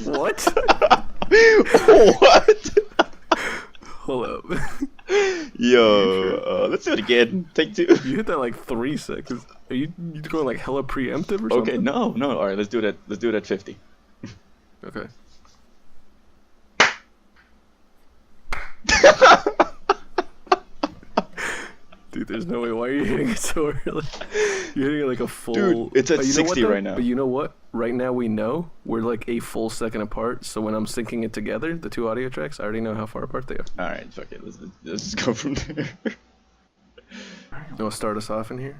What? What? Hold up. Yo, let's do it again. Take two. You hit that like 3 seconds. Are you going like hella preemptive or Okay, something? no. All right, let's do it at 50. Okay. Dude, there's no way. Why are you hitting it so early? You're hitting it like a full. Dude, it's at But you know 60 what, though? right now. But you know what? Right now we know we're like a full second apart. So when I'm syncing it together, the two audio tracks, I already know how far apart they are. All right, fuck it. Let's just go from there. You want to start us off in here?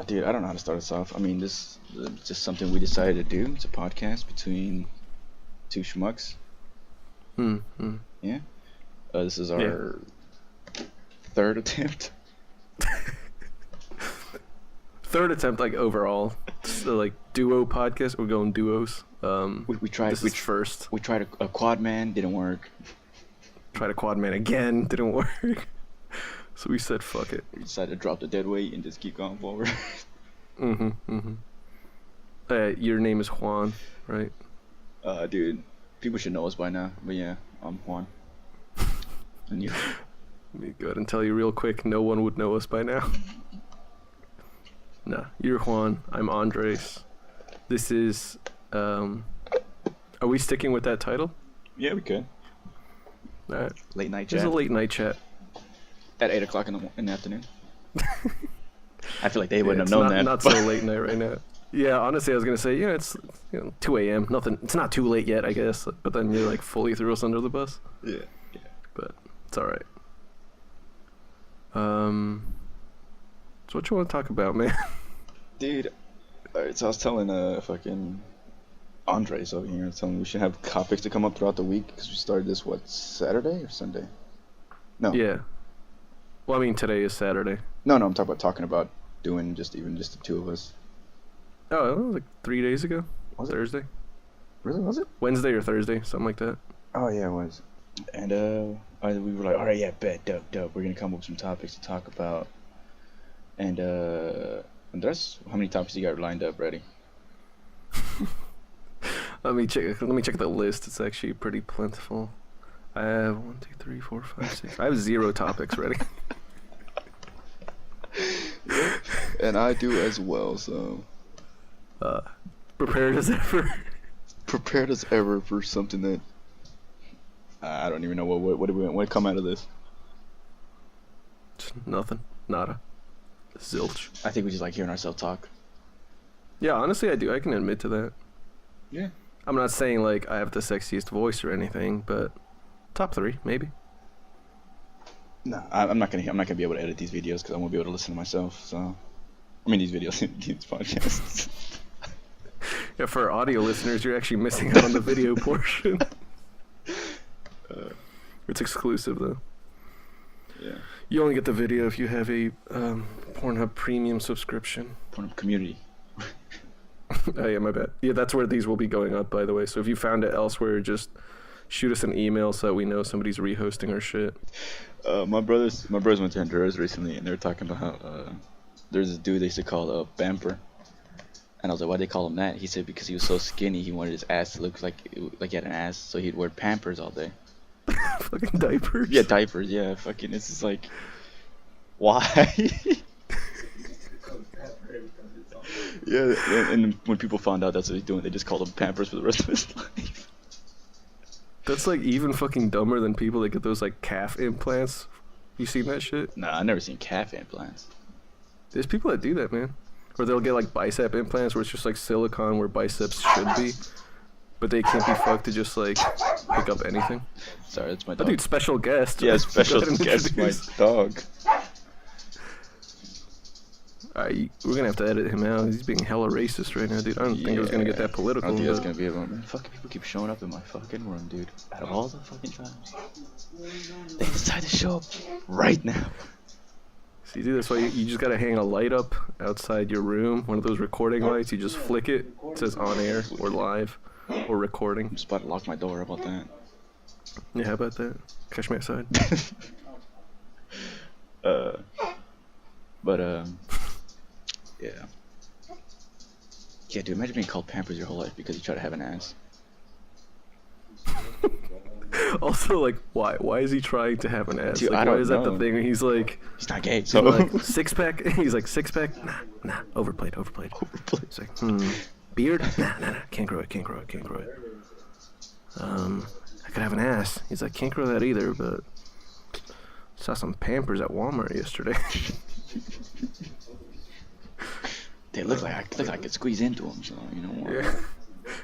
Dude, I don't know how to start us off. I mean, this is just something we decided to do. It's a podcast between two schmucks. Yeah. This is our third attempt. Third attempt, like overall, so, like duo podcast. We're going duos. We tried. This is first. We tried a quad man, didn't work. Tried a quad man again, didn't work. So we said, "Fuck it." We decided to drop the dead weight and just keep going forward. Your name is Juan, right? Dude, people should know us by now. But yeah, I'm Juan. And you? Let me go ahead and tell you real quick. No one would know us by now. Nah, you're Juan. I'm Andres. This is. Are we sticking with that title? Yeah, we could. All right. Late night This chat. is a late night chat. At 8 o'clock in the afternoon. I feel like they wouldn't it's have known not, that. Not so late night right now. Yeah, honestly, I was gonna say, it's 2 a.m. Nothing. It's not too late yet, I guess. But then you like fully threw us under the bus. Yeah. But it's all right. So what you want to talk about, man? Dude, alright, so I was telling fucking Andres over here, telling him we should have topics to come up throughout the week because we started this, Saturday or Sunday? No. Yeah. Well, I mean, today is Saturday. No, I'm talking about doing just the two of us. Oh, it was like 3 days ago. Was it? Thursday. Really, was it? Wednesday or Thursday, something like that. Oh, yeah, it was. And we were like, alright, yeah, bet, dope. We're going to come up with some topics to talk about. And Andres, how many topics you got lined up ready? Let me check the list. It's actually pretty plentiful. I have 1, 2, 3, 4, 5, 6. I have 0 topics ready. And I do as well, so. Prepared as ever. Prepared as ever for something that I don't even know what come out of this. Just nothing. Nada. Zilch. I think we just like hearing ourselves talk. Yeah, honestly, I do. I can admit to that. Yeah. I'm not saying like I have the sexiest voice or anything, but top 3 maybe. No, I'm not gonna be able to edit these videos because I won't be able to listen to myself. So, I mean these videos, these podcasts. Yeah, for our audio listeners, you're actually missing out on the video portion. It's exclusive though. Yeah. You only get the video if you have a Pornhub Premium subscription. Pornhub Community. Oh yeah, my bad. Yeah, that's where these will be going up, by the way. So if you found it elsewhere, just shoot us an email so that we know somebody's rehosting our shit. My brothers went to Honduras recently, and they were talking about how there's this dude they used to call Bamper. And I was like, why'd they call him that? He said because he was so skinny, he wanted his ass to look like he had an ass, so he'd wear Pampers all day. Fucking diapers? Yeah, diapers, yeah, fucking, it's just like, why? Yeah, and when people found out that's what he's doing, they just called him Pampers for the rest of his life. That's like even fucking dumber than people that get those like calf implants. You seen that shit? Nah, I never seen calf implants. There's people that do that, man. Or they'll get like bicep implants where it's just like silicone where biceps should be. But they can't be fucked to just like pick up anything. Sorry, that's my Oh, dog. dude, special guest. Yeah, special guest, my dog. We're gonna have to edit him out. He's being hella racist right now, dude. I don't think it was gonna get that political. I don't think that's gonna be it, man. Fucking people keep showing up in my fucking room, dude. Out of all the fucking times, they decide to show up right now. See, dude, that's why you just gotta hang a light up outside your room. One of those recording lights. You just flick it. It says on air or live or recording. I'm just about to lock my door. How about that? Yeah, how about that? Catch me outside. Yeah. Yeah, dude, imagine being called Pampers your whole life because you try to have an ass. Also, like, why? Why is he trying to have an ass? Dude, like, I why don't is that the know. thing? He's like, He's not gay, so like six pack. He's like 6 pack. Nah, overplayed. He's like, beard. Nah, can't grow it. I could have an ass. He's like, can't grow that either, but saw some Pampers at Walmart yesterday. They look like I could squeeze into them, so you know. Yeah,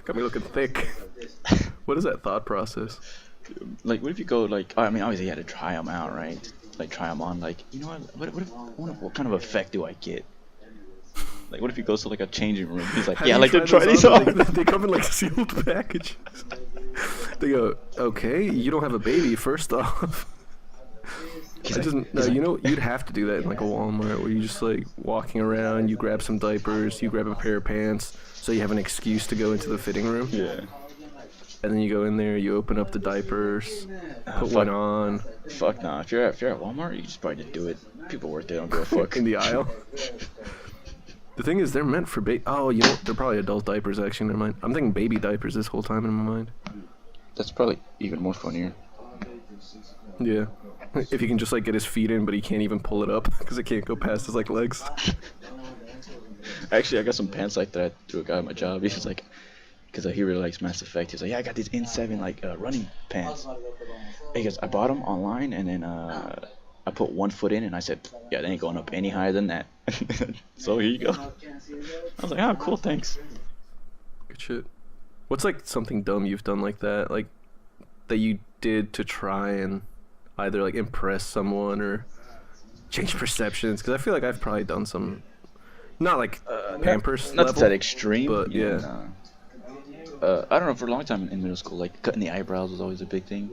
got me looking thick. What is that thought process? Like, what if you go like? I mean, obviously you had to try them out, right? Like, try them on. Like, you know what kind of effect do I get? Like, what if he goes to like a changing room? He's like, Have yeah, I you like to tried try those these on? on. They come in like sealed packages. They go, okay, you don't have a baby. First off. You know, you'd have to do that in like a Walmart where you just like walking around, you grab some diapers, you grab a pair of pants, so you have an excuse to go into the fitting room. Yeah. And then you go in there, you open up the diapers, put fuck. one on. Fuck nah. If you're at Walmart, you just probably just do it. People work there, don't give a fuck. In the aisle. The thing is, they're meant for baby. Oh, you know, they're probably adult diapers. Actually, never mind. I'm thinking baby diapers this whole time in my mind. That's probably even more funnier. Yeah. If he can just like get his feet in, but he can't even pull it up because it can't go past his like legs. Actually, I got some pants like that through a guy at my job. He's like, because he really likes Mass Effect. He's like, yeah, I got these N7 like running pants. He goes, I bought them online, and then I put 1 foot in, and I said, yeah, they ain't going up any higher than that. So here you go. I was like, oh, cool, thanks. Good shit. What's like something dumb you've done like that you did to try and either like impress someone or change perceptions? Because I feel like I've probably done some, not like Pampers Not level, to that extreme, but yeah. I don't know. For a long time in middle school, like cutting the eyebrows was always a big thing.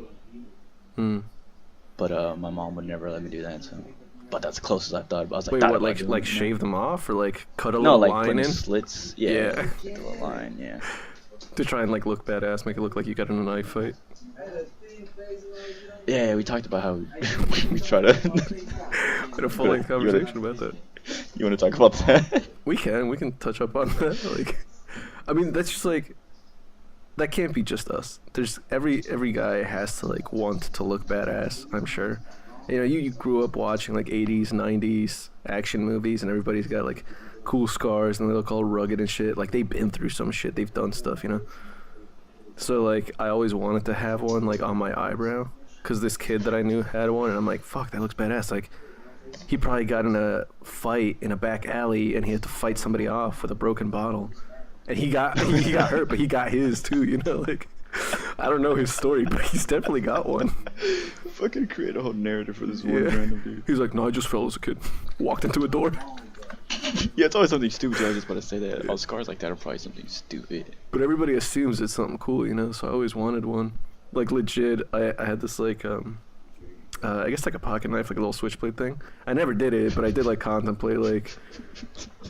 But my mom would never let me do that. So, but that's the closest I thought. I was like, Wait, thought what? about Like doing like it, shave them off or like cut a No, little like line putting in slits. Yeah. Yeah. The little line. Yeah. to try and like look badass, make it look like you got in a knife fight. Yeah, we talked about how we try to. We had a full length conversation about that. You want to talk about that? We can touch up on that. Like, I mean, that's just like, that can't be just us. There's every guy has to like want to look badass, I'm sure. You know, you grew up watching like 80s, 90s action movies, and everybody's got like cool scars and they look all rugged and shit. Like they've been through some shit, they've done stuff, you know. So like I always wanted to have one like on my eyebrow, cause this kid that I knew had one, and I'm like, fuck, that looks badass. Like he probably got in a fight in a back alley and he had to fight somebody off with a broken bottle, and he got hurt, but he got his too, you know. Like I don't know his story, but he's definitely got one. Fucking create a whole narrative for this one random dude. He's like, no, I just fell as a kid, walked into a door. Yeah, it's always something stupid. I was just about to say that. All scars like that are probably something stupid. But everybody assumes it's something cool, you know. So I always wanted one. Like legit, I had this like I guess like a pocket knife, like a little switchblade thing. I never did it, but I did like contemplate like.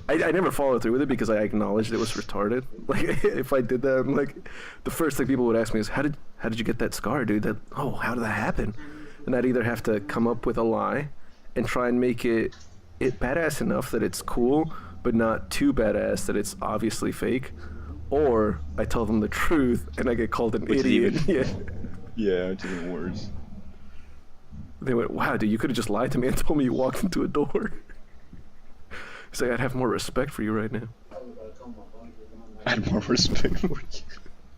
I never followed through with it because I acknowledged it was retarded. Like if I did that, I'm like, the first thing people would ask me is, how did you get that scar, dude? How did that happen? And I'd either have to come up with a lie, and try and make it badass enough that it's cool, but not too badass that it's obviously fake, or I tell them the truth and I get called an idiot. Yeah. Yeah, it's even worse. They went, wow, dude, you could have just lied to me and told me you walked into a door. He's like, I'd have more respect for you right now. I had more respect for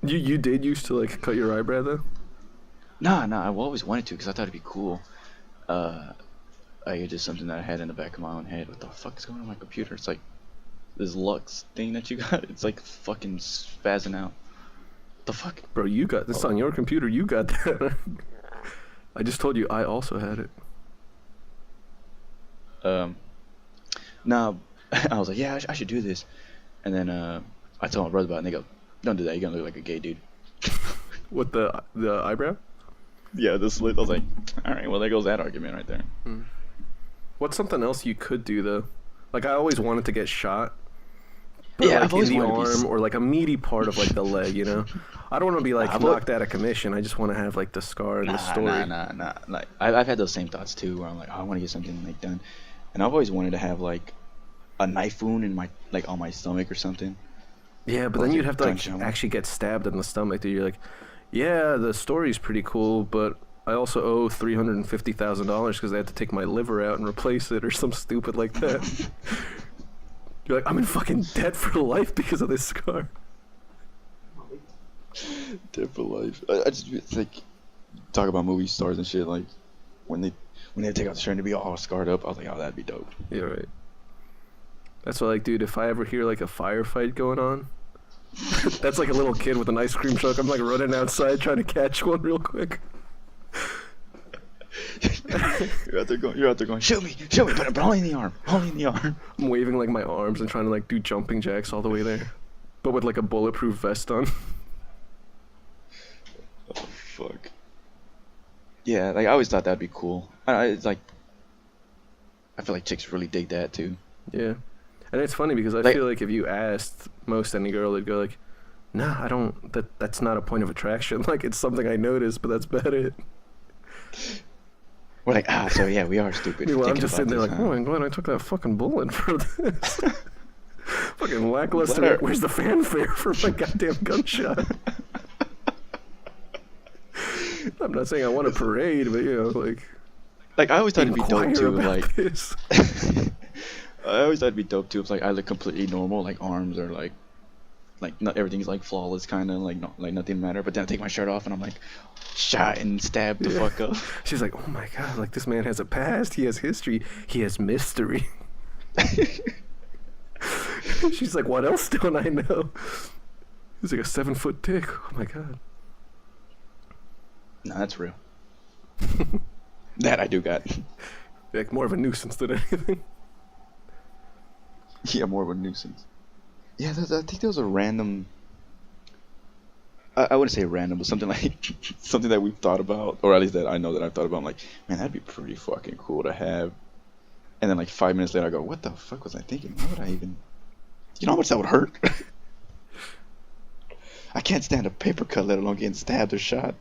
you. You did used to like cut your eyebrow though? Nah, I always wanted to because I thought it'd be cool. It's just something that I had in the back of my own head. What the fuck is going on my computer? It's like this Lux thing that you got. It's like fucking spazzing out. What the fuck? Bro, you got this on your computer. You got that. I just told you I also had it. Nah, I was like, yeah, I should do this. And then I told my brother about it, and they go, don't do that. You're gonna look like a gay dude. What, the eyebrow? Yeah, the slit. I was like, all right, well, there goes that argument right there. What's something else you could do though? Like I always wanted to get shot. But Yeah, like I've always in the wanted to be arm or like a meaty part of like the leg, you know. I don't want to be like I've knocked out of commission. I just want to have like the scar and the story. Nah. Like I've had those same thoughts too, where I'm like, oh, I want to get something like done, and I've always wanted to have like a knife wound in my like on my stomach or something. Yeah, but Or then like you'd a have to like gunshot wound. actually get stabbed in the stomach. Dude, you're like, Yeah, the story's pretty cool, but I also owe $350,000 because they had to take my liver out and replace it or some stupid like that. You're like, I'm in fucking debt for life because of this scar. Dead for life. I just it's like talk about movie stars and shit. Like when they take out the shirt to be all scarred up, I was like, oh, that'd be dope. Yeah, right. That's what, like, dude, if I ever hear like a firefight going on, that's like a little kid with an ice cream truck. I'm like running outside trying to catch one real quick. You're out there going, shoot me, but only in the arm, only in the arm. I'm waving like my arms and trying to like do jumping jacks all the way there, but with like a bulletproof vest on. Oh fuck. Yeah, like I always thought that'd be cool. It's like I feel like chicks really dig that too. Yeah, and it's funny because I Like- feel like if you asked most any girl, they'd go like, "Nah, I don't. That's not a point of attraction. Like it's something I noticed, but that's about it." We're like, so yeah, we are stupid. for Meanwhile, I'm thinking just about sitting there this, like, huh? "Oh, I'm glad I took that fucking bullet for this." Fucking lackluster. Glad I- Where's the fanfare for my goddamn gunshot? I'm not saying I want a parade, but you know, like I always thought it'd be dope inquire too. about Like this. I always thought it'd be dope too. If like I look completely normal, like arms are like not everything's like flawless, kind of like like nothing matter. But then I take my shirt off and I'm like shot and stabbed the Yeah. fuck up. She's like, "Oh my god, like this man has a past. He has history. He has mystery." She's like, "What else don't I know?" He's like a 7-foot dick. Oh my god. Nah, that's real. That I do got. Like more of a nuisance than anything. Yeah, more of a nuisance. Yeah, I think there was a random. I wouldn't say random, but something like something that we've thought about, or at least that I know that I've thought about. I'm like, man, that'd be pretty fucking cool to have. And then like 5 minutes later, I go, what the fuck was I thinking? Why would I even? You know how much that would hurt? I can't stand a paper cut, let alone getting stabbed or shot.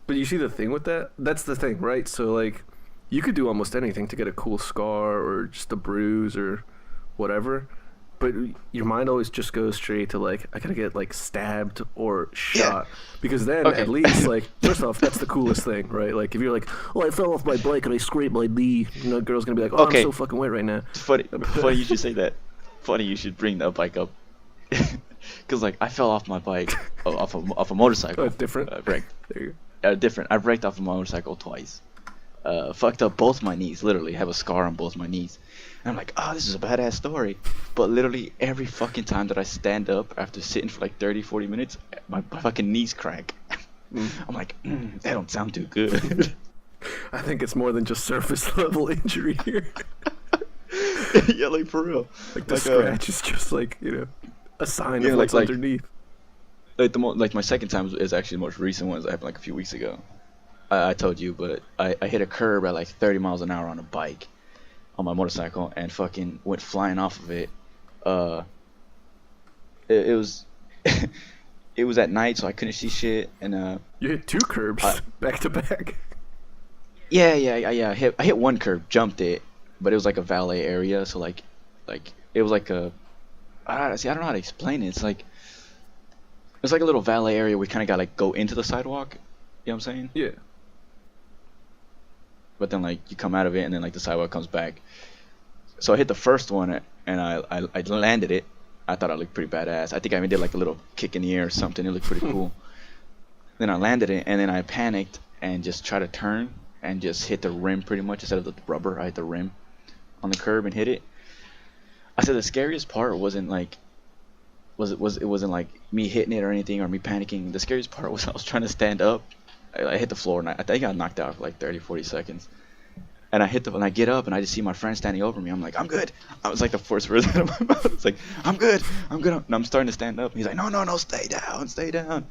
But you see the thing with that? That's the thing, right? So like, you could do almost anything to get a cool scar or just a bruise or whatever. But your mind always just goes straight to like, I gotta get like stabbed or shot. Because then Okay. at least like, first off, that's the coolest thing, right? Like if you're like, oh, I fell off my bike and I scraped my knee, you know, girl's gonna be like, oh, Okay. I'm so fucking wet right now. Funny you should say that. Funny you should bring that bike up. Cause like I fell off my bike, off a motorcycle. Oh, it's different. Wrecked. There you Different. I've wrecked off a motorcycle twice. Fucked up both my knees. Literally, have a scar on both my knees. And I'm like, oh, this is a badass story. But literally every fucking time that I stand up after sitting for like 30, 40 minutes, my fucking knees crack. I'm like, that don't sound too good. I think it's more than just surface level injury here. Yeah, like for real. Like the Like, scratch is just like, you know, a sign yeah, of what's like- underneath. Like my second time is actually the most recent one that happened like a few weeks ago. I told you, but I hit a curb at like 30 miles an hour on a bike, on my motorcycle, and fucking went flying off of it. It was it was at night, so I couldn't see shit, and You hit two curbs back to back. yeah. I hit one curb, jumped it, but it was like a valet area, so like it was like a I don't know how to explain it. It's like a little valet area where you kind of got like go into the sidewalk. You know what I'm saying? Yeah. But then like you come out of it and then like the sidewalk comes back. So I hit the first one and I landed it. I thought I looked pretty badass. I think I even did like a little kick in the air or something. It looked pretty cool. Then I landed it and then I panicked and just tried to turn and just hit the rim pretty much instead of the rubber. I hit the rim on the curb and hit it. I said the scariest part wasn't like it wasn't like me hitting it or anything or me panicking. The scariest part was I was trying to stand up. I hit the floor and I think I got knocked out for like 30, 40 seconds. And I get up and I just see my friend standing over me. I'm like, I'm good. I was like the first words out of my mouth. It's like, I'm good. And I'm starting to stand up. And he's like, no, stay down.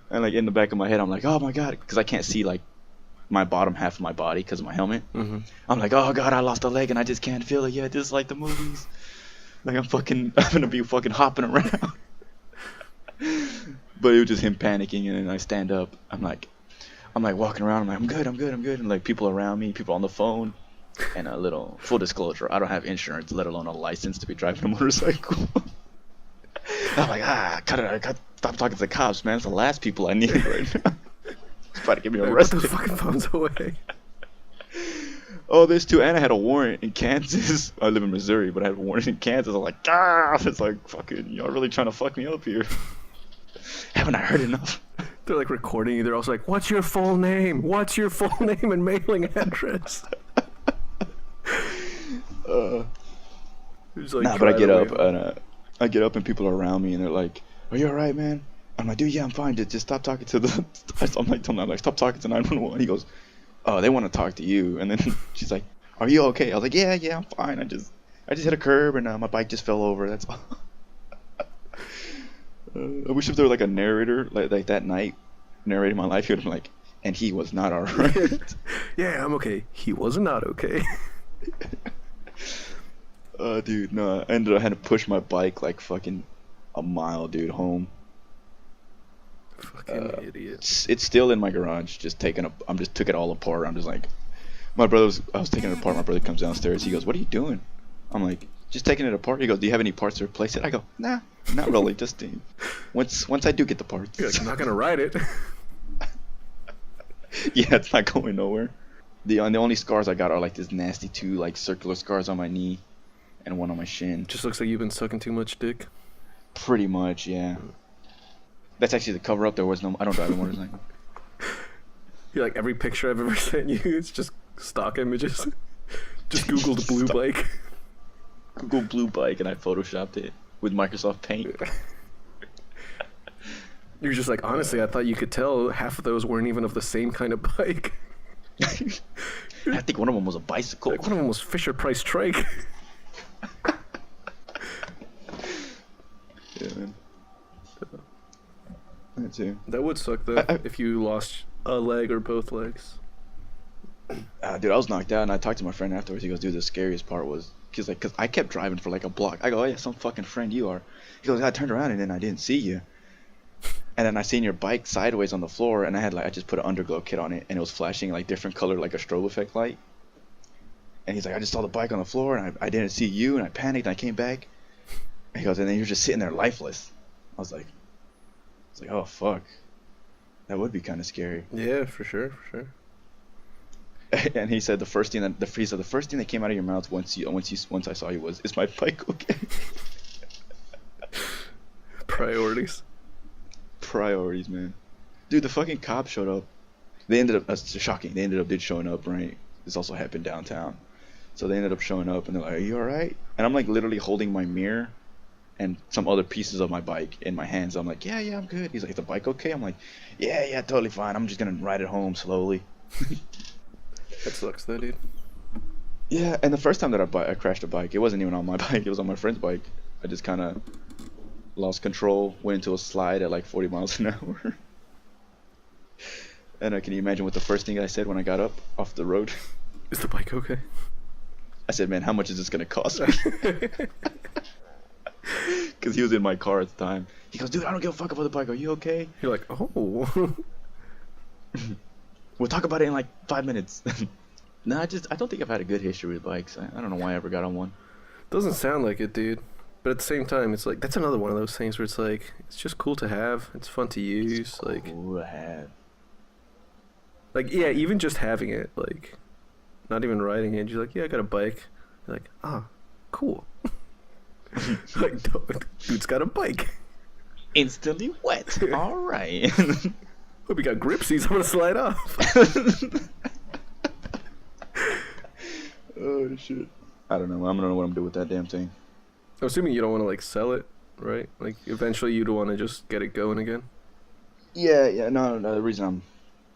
And like in the back of my head, I'm like, oh my God. Because I can't see like my bottom half of my body because of my helmet. Mm-hmm. I'm like, oh God, I lost a leg and I just can't feel it yet. Just like the movies. Like I'm gonna be fucking hopping around. But it was just him panicking, and then I stand up. I'm like walking around. I'm like, I'm good. And like people around me, people on the phone, and a little full disclosure, I don't have insurance, let alone a license to be driving a motorcycle. I'm like, cut Stop talking to the cops, man. It's the last people I need right now. It's about to get me Hey, put arrested. those fucking phones away. Oh, there's two, and I had a warrant in Kansas. I live in Missouri, but I had a warrant in Kansas. I'm like, ah, it's like, fucking, y'all really trying to fuck me up here. Haven't I heard enough? They're like recording you. They're also like, "What's your full name? What's your full name and mailing address?" Just, like, Nah, but I drive get away. up and people are around me and they're like, "Are you all right, man?" I'm like, "Dude, yeah, I'm fine. Just stop talking to the." I'm like, telling them, like, "Stop talking to 911." He goes, "Oh, they want to talk to you." And then she's like, "Are you okay?" I was like, "Yeah, I'm fine. I just hit a curb and my bike just fell over. That's all." I wish if there were like a narrator like that night narrating my life, he would have been like, "And he was not all right." Yeah, I'm okay. He was not okay. Dude, no. I ended up having to push my bike like fucking a mile, dude, home. Fucking idiot. It's still in my garage, just took it all apart. I'm just like, I was taking it apart. My brother comes downstairs. He goes, "What are you doing?" I'm like, "Just taking it apart." He goes, "Do you have any parts to replace it?" I go, "Nah, not really. Just once I do get the parts." You're like, I'm not gonna ride it. Yeah, it's not going nowhere. The only scars I got are like this nasty two like circular scars on my knee, and one on my shin. Just looks like you've been sucking too much dick. Pretty much, yeah. That's actually the cover up. I don't drive a motorcycle. You're like, every picture I've ever sent you, it's just stock images. Just Googled blue bike. Google blue bike, and I photoshopped it with Microsoft Paint. You're just like, honestly, I thought you could tell half of those weren't even of the same kind of bike. I think one of them was a bicycle. Like, one of them was Fisher Price trike. Yeah, man. That too. That would suck though, if you lost a leg or both legs. Dude, I was knocked out, and I talked to my friend afterwards. He goes, "Dude, the scariest part was, cause I kept driving for like a block." I go, "Oh yeah, some fucking friend you are." He goes, "I turned around and then I didn't see you." And then I seen your bike sideways on the floor, and I just put an underglow kit on it, and it was flashing like different color, like a strobe effect light. And he's like, "I just saw the bike on the floor, and I didn't see you, and I panicked, and I came back." And he goes, "And then you're just sitting there lifeless." I was like, "Oh fuck, that would be kind of scary." Yeah, for sure. And he said the first thing that came out of your mouth once I saw you was, "Is my bike okay?" Priorities. Priorities, man. Dude, the fucking cops showed up. They ended up, that's shocking. They ended up showing up, right? This also happened downtown. So they ended up showing up, and they're like, "Are you alright?" And I'm like literally holding my mirror and some other pieces of my bike in my hands. I'm like, yeah, I'm good. He's like, "Is the bike okay?" I'm like, yeah, totally fine. I'm just gonna ride it home slowly. That sucks though, dude. Yeah, and the first time that I crashed a bike, it wasn't even on my bike. It was on my friend's bike. I just kind of lost control, went into a slide at like 40 miles an hour. And can you imagine what the first thing I said when I got up off the road? Is the bike okay? I said, "Man, how much is this gonna cost me?" Because he was in my car at the time. He goes, "Dude, I don't give a fuck about the bike. Are you okay?" You're like, oh. We'll talk about it in like 5 minutes. No, I don't think I've had a good history with bikes. I don't know why I ever got on one. Doesn't sound like it, dude. But at the same time, it's like, that's another one of those things where it's like, it's just cool to have. It's fun to use. It's cool to have. Like, yeah, even just having it, like, not even riding it. You're like, yeah, I got a bike. You're like, cool. Like, dude's got a bike. Instantly wet. All right. Hope you got gripsies. I'm gonna slide off. Oh shit. I don't know. I don't know what I'm doing with that damn thing. I'm assuming you don't want to like sell it, right? Like, eventually you'd want to just get it going again. Yeah. No. The reason I'm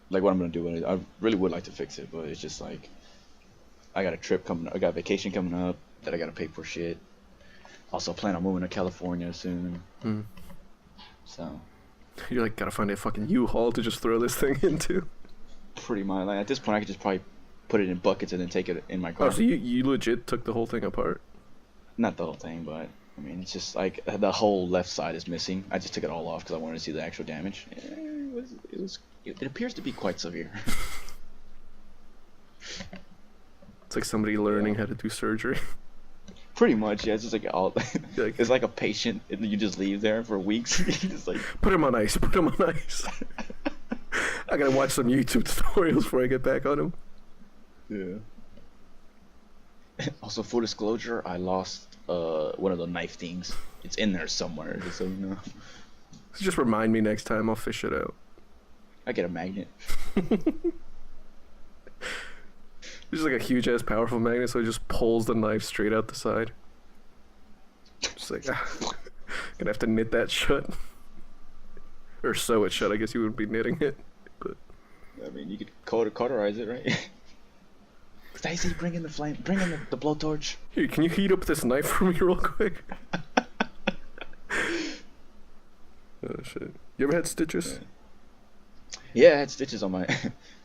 like, what I'm gonna do with it, I really would like to fix it, but it's just like, I got a vacation coming up that I gotta pay for shit. Also plan on moving to California soon. So. You're like, gotta find a fucking U-Haul to just throw this thing into. Pretty much. Like, at this point, I could just probably put it in buckets and then take it in my car. Oh, so you legit took the whole thing apart? Not the whole thing, but I mean, it's just like the whole left side is missing. I just took it all off because I wanted to see the actual damage. It appears to be quite severe. It's like somebody learning how to do surgery. Pretty much, yeah. It's just like all. Like, It's like a patient, and you just leave there for weeks. You just like. put him on ice. Put him on ice. I gotta watch some YouTube tutorials before I get back on him. Yeah. Also, full disclosure, I lost one of the knife things. It's in there somewhere, just so you know. Just remind me next time. I'll fish it out. I get a magnet. There's like a huge ass powerful magnet, so it just pulls the knife straight out the side. Just like, gonna have to knit that shut. Or sew it shut, I guess you wouldn't be knitting it. But I mean, you could cauterize it, right? Stacy, bring in the flame. Bring in the blowtorch. here, can you heat up this knife for me real quick? Oh shit. You ever had stitches? Yeah, I had stitches on my.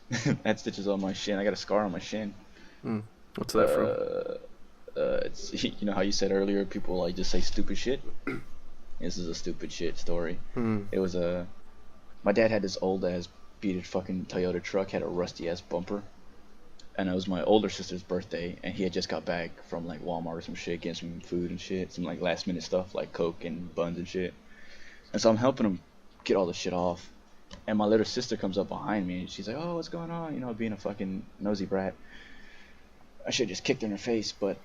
I had stitches on my shin. I got a scar on my shin. What's that from? It's you know how you said earlier, people like just say stupid shit. This is a stupid shit story. It was my dad had this old ass beat fucking Toyota truck, had a rusty ass bumper, and it was my older sister's birthday, and he had just got back from like Walmart or some shit, getting some food and shit, some like last minute stuff like Coke and buns and shit. And so I'm helping him get all the shit off, and my little sister comes up behind me, and she's like, "Oh, what's going on?" You know, being a fucking nosy brat. I should have just kicked her in her face, but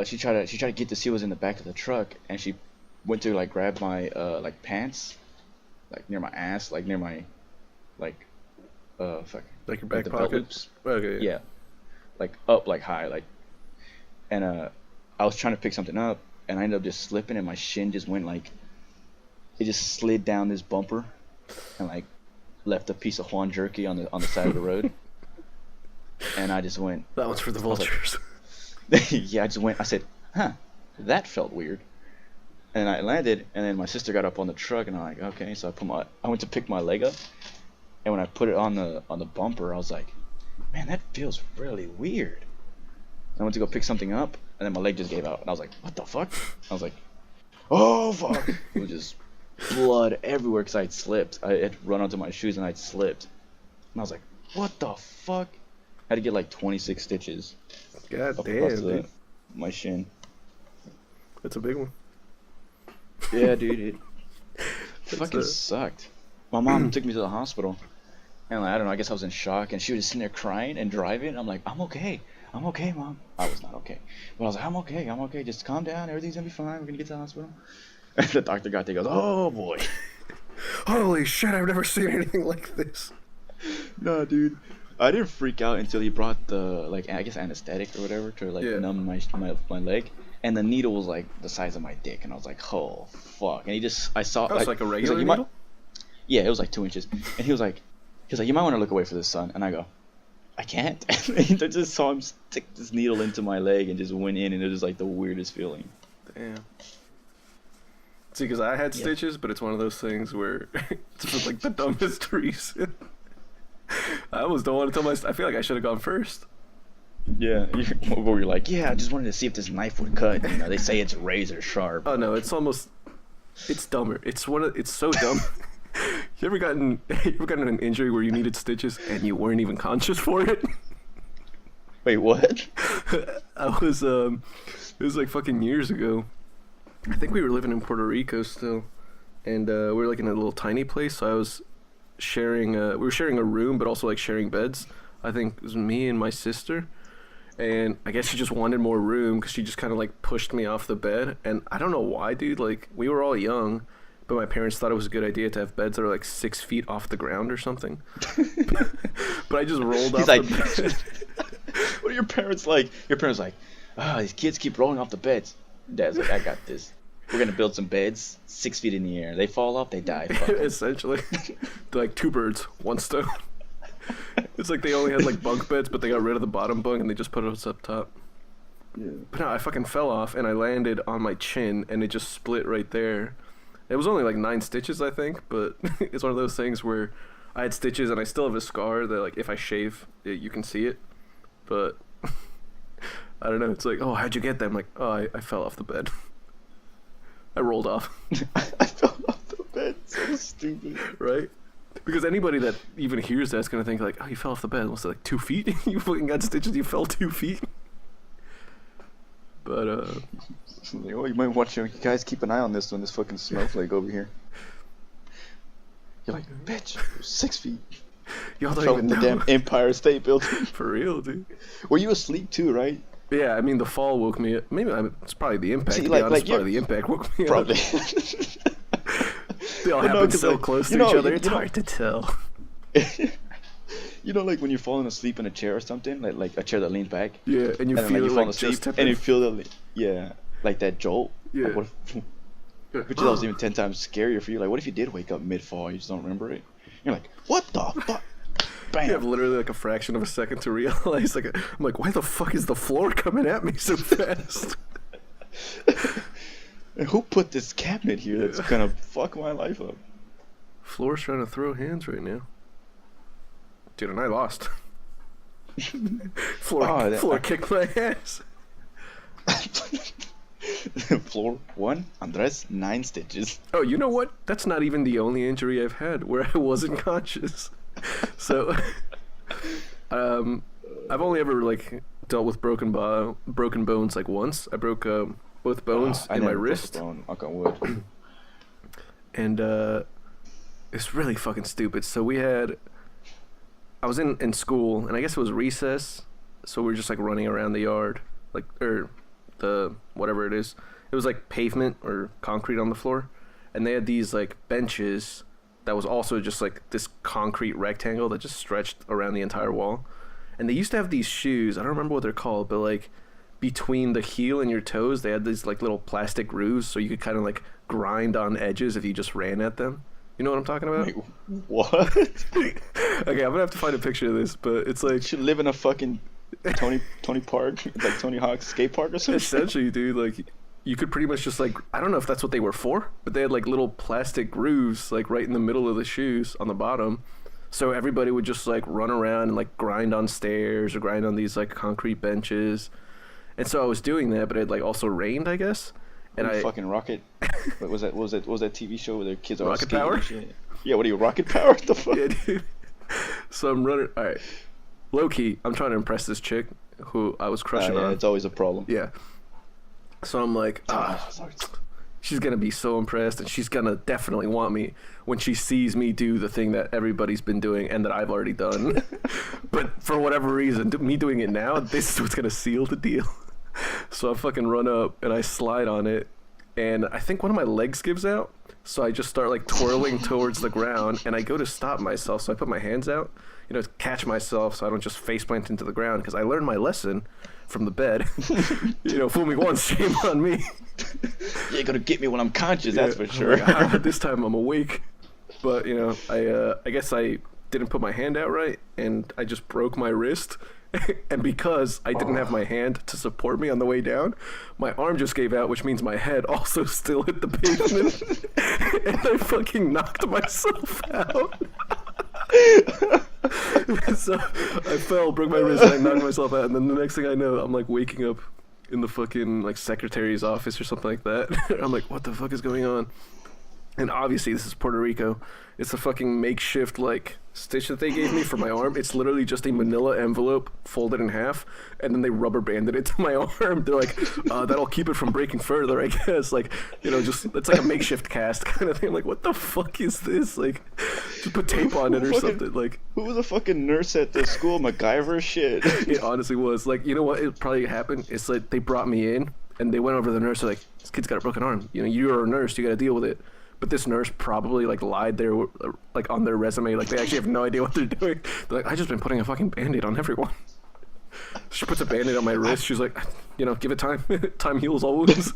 she tried to get to see what was in the back of the truck, and she went to like grab my like pants, like near my ass, like near my like fuck, Like your back the pocket? belt loops. Okay. Yeah, like up, like high, like, and I was trying to pick something up, and I ended up just slipping, and my shin just went like, it just slid down this bumper, and like left a piece of Juan jerky on the side of the road, and I just went. That one's for the I was like- vultures. Yeah, I just went. I said, "Huh, that felt weird," and I landed, and then my sister got up on the truck, and I'm like, "Okay." So I went to pick my leg up, and when I put it on the bumper, I was like, "Man, that feels really weird." And I went to go pick something up, and then my leg just gave out, and I was like, "What the fuck?" I was like, "Oh fuck!" It was just blood everywhere because I had slipped. I had run onto my shoes, and I'd slipped, and I was like, "What the fuck?" I had to get like 26 stitches. God Up damn, across dude. my shin. That's a big one. Yeah, dude, it That's fucking sucked. My mom took me to the hospital, and like, I don't know, I guess I was in shock, and she was just sitting there crying and driving. I'm like, I'm okay, mom. I was not okay, but I was like, I'm okay, just calm down, everything's gonna be fine, we're gonna get to the hospital. And the doctor got there, goes, oh boy. Holy shit, I've never seen anything like this. No, dude. I didn't freak out until he brought the, like, I guess anesthetic or whatever to, like, Yeah. numb my leg. And the needle was, like, the size of my dick. And I was like, oh, fuck. And I saw, That was like a he was regular "You needle? Yeah, it was like 2 inches. And he was like, you might want to look away for this, son. And I go, I can't. And I just saw him stick this needle into my leg and just went in. And it was, like, the weirdest feeling. Damn. See, because I had Yeah. stitches, but it's one of those things where it's for like the dumbest reason. I almost don't want to tell I feel like I should have gone first. Yeah. Where you're like, yeah, I just wanted to see if this knife would cut. You know, they say it's razor sharp. Oh no, it's dumber. It's so dumb. You ever gotten an injury where you needed stitches and you weren't even conscious for it? Wait, what? It was like fucking years ago. I think we were living in Puerto Rico still, and we were like in a little tiny place. So I was sharing. We were sharing a room, but also like sharing beds. I think it was me and my sister, and I guess she just wanted more room because she just kind of like pushed me off the bed, and I don't know why, dude. Like we were all young, but my parents thought it was a good idea to have beds that are like 6 feet off the ground or something. But I just rolled off He's like, the bed. what are your parents like? Your parents like, these kids keep rolling off the beds. Dad's like, I got this. We're gonna build some beds 6 feet in the air. They fall off, they die. Fuck 'em." Essentially, they're like 2 birds, 1 stone. It's like they only had like bunk beds, but they got rid of the bottom bunk and they just put us up top. Yeah. But no, I fucking fell off and I landed on my chin and it just split right there. It was only like 9 stitches, I think, but it's one of those things where I had stitches and I still have a scar that like if I shave, you can see it. But I don't know. It's like, oh, how'd you get that? I'm like, oh, I fell off the bed. I rolled off. I fell off the bed. So stupid. Right? Because anybody that even hears that's gonna think like, oh, you fell off the bed. Was it like 2 feet? You fucking got stitches. You fell 2 feet. But Like, oh, you might watch. You guys keep an eye on this one. This fucking snowflake over here. You're like, bitch, you're 6 feet. y'all don't Fell even from the know. damn Empire State Building. For real, dude. Were you asleep too, right? Yeah, I mean the fall woke me up. Maybe it's probably the impact. See, to be like- honest, like, probably the impact woke me Probably. up. They all Well, no, happen 'cause, so like, close you to know, each other. you It's know- hard to tell. You know, like when you're falling asleep in a chair or something, like a chair that leans back. Yeah, and you and then, feel like, you fall like asleep, just and you feel the like that jolt. Yeah. Like, what if, which that was even 10 times scarier for you. Like, what if you did wake up mid-fall, you just don't remember it? You're like, what the fuck? Bam. You have literally like a fraction of a second to realize. Like, I'm like, why the fuck is the floor coming at me so fast? And who put this cabinet here that's gonna fuck my life up? Floor's trying to throw hands right now. Dude, and I lost. Floor kicked my ass. Floor 1, Andres, 9 stitches. Oh, you know what? That's not even the only injury I've had where I wasn't conscious. So, I've only ever like dealt with broken bones like once. I broke both bones in my wrist, Knock on wood. and it's really fucking stupid. So I was in school, and I guess it was recess, so we were just like running around the yard, like or the whatever it is. It was like pavement or concrete on the floor, and they had these like benches that was also just like this concrete rectangle that just stretched around the entire wall. And they used to have these shoes, I don't remember what they're called, but like between the heel and your toes, they had these like little plastic grooves so you could kind of like grind on edges if you just ran at them. You know what I'm talking about? Wait, what? Okay, I'm gonna have to find a picture of this, but it's like You should live in a fucking Tony Park, like Tony Hawk's skate park or something. essentially, dude, like you could pretty much just like, I don't know if that's what they were for, but they had like little plastic grooves like right in the middle of the shoes on the bottom. So everybody would just like run around and like grind on stairs or grind on these like concrete benches. And so I was doing that, but it like also rained, I guess. And I fucking Rocket. What was that? What was that TV show where the kids are Rocket skating Power? and shit? Yeah, what are you, Rocket Power? What the fuck? yeah, dude. So I'm running. All right, low key, I'm trying to impress this chick who I was crushing yeah, on. it's always a problem. Yeah. So I'm like, Sorry. she's gonna be so impressed, and she's gonna definitely want me when she sees me do the thing that everybody's been doing and that I've already done. But for whatever reason, me doing it now, this is what's gonna seal the deal. So I fucking run up and I slide on it, and I think one of my legs gives out. So I just start like twirling towards the ground, and I go to stop myself. So I put my hands out, to catch myself so I don't just face plant into the ground, because I learned my lesson from the bed. Fool me once, shame on me. You're gonna get me when I'm conscious, that's for sure. Like, this time I'm awake. But I guess I didn't put my hand out right, and I just broke my wrist. And because I didn't have my hand to support me on the way down, my arm just gave out, which means my head also still hit the pavement. And I fucking knocked myself out. So I fell, broke my wrist, and I knocked myself out. And then the next thing I know, I'm like waking up in the fucking like secretary's office or something like that. I'm like, what the fuck is going on? And obviously this is Puerto Rico. It's a fucking makeshift like stitch that they gave me for my arm. It's literally just a manila envelope folded in half, and then they rubber banded it to my arm. They're like, that'll keep it from breaking further, I guess. Like, just it's like a makeshift cast kind of thing. I'm like, what the fuck is this? Like, just put tape on it or something. Like, Who was a fucking nurse at the school? MacGyver shit. it honestly was. Like, you know what? It probably happened. It's like they brought me in and they went over to the nurse. They're like, this kid's got a broken arm. You're a nurse. You got to deal with it. But this nurse probably like lied there, like on their resume. Like they actually have no idea what they're doing. They're like, I just been putting a fucking Band-Aid on everyone. She puts a Band-Aid on my wrist. She's like, give it time. Time heals all wounds.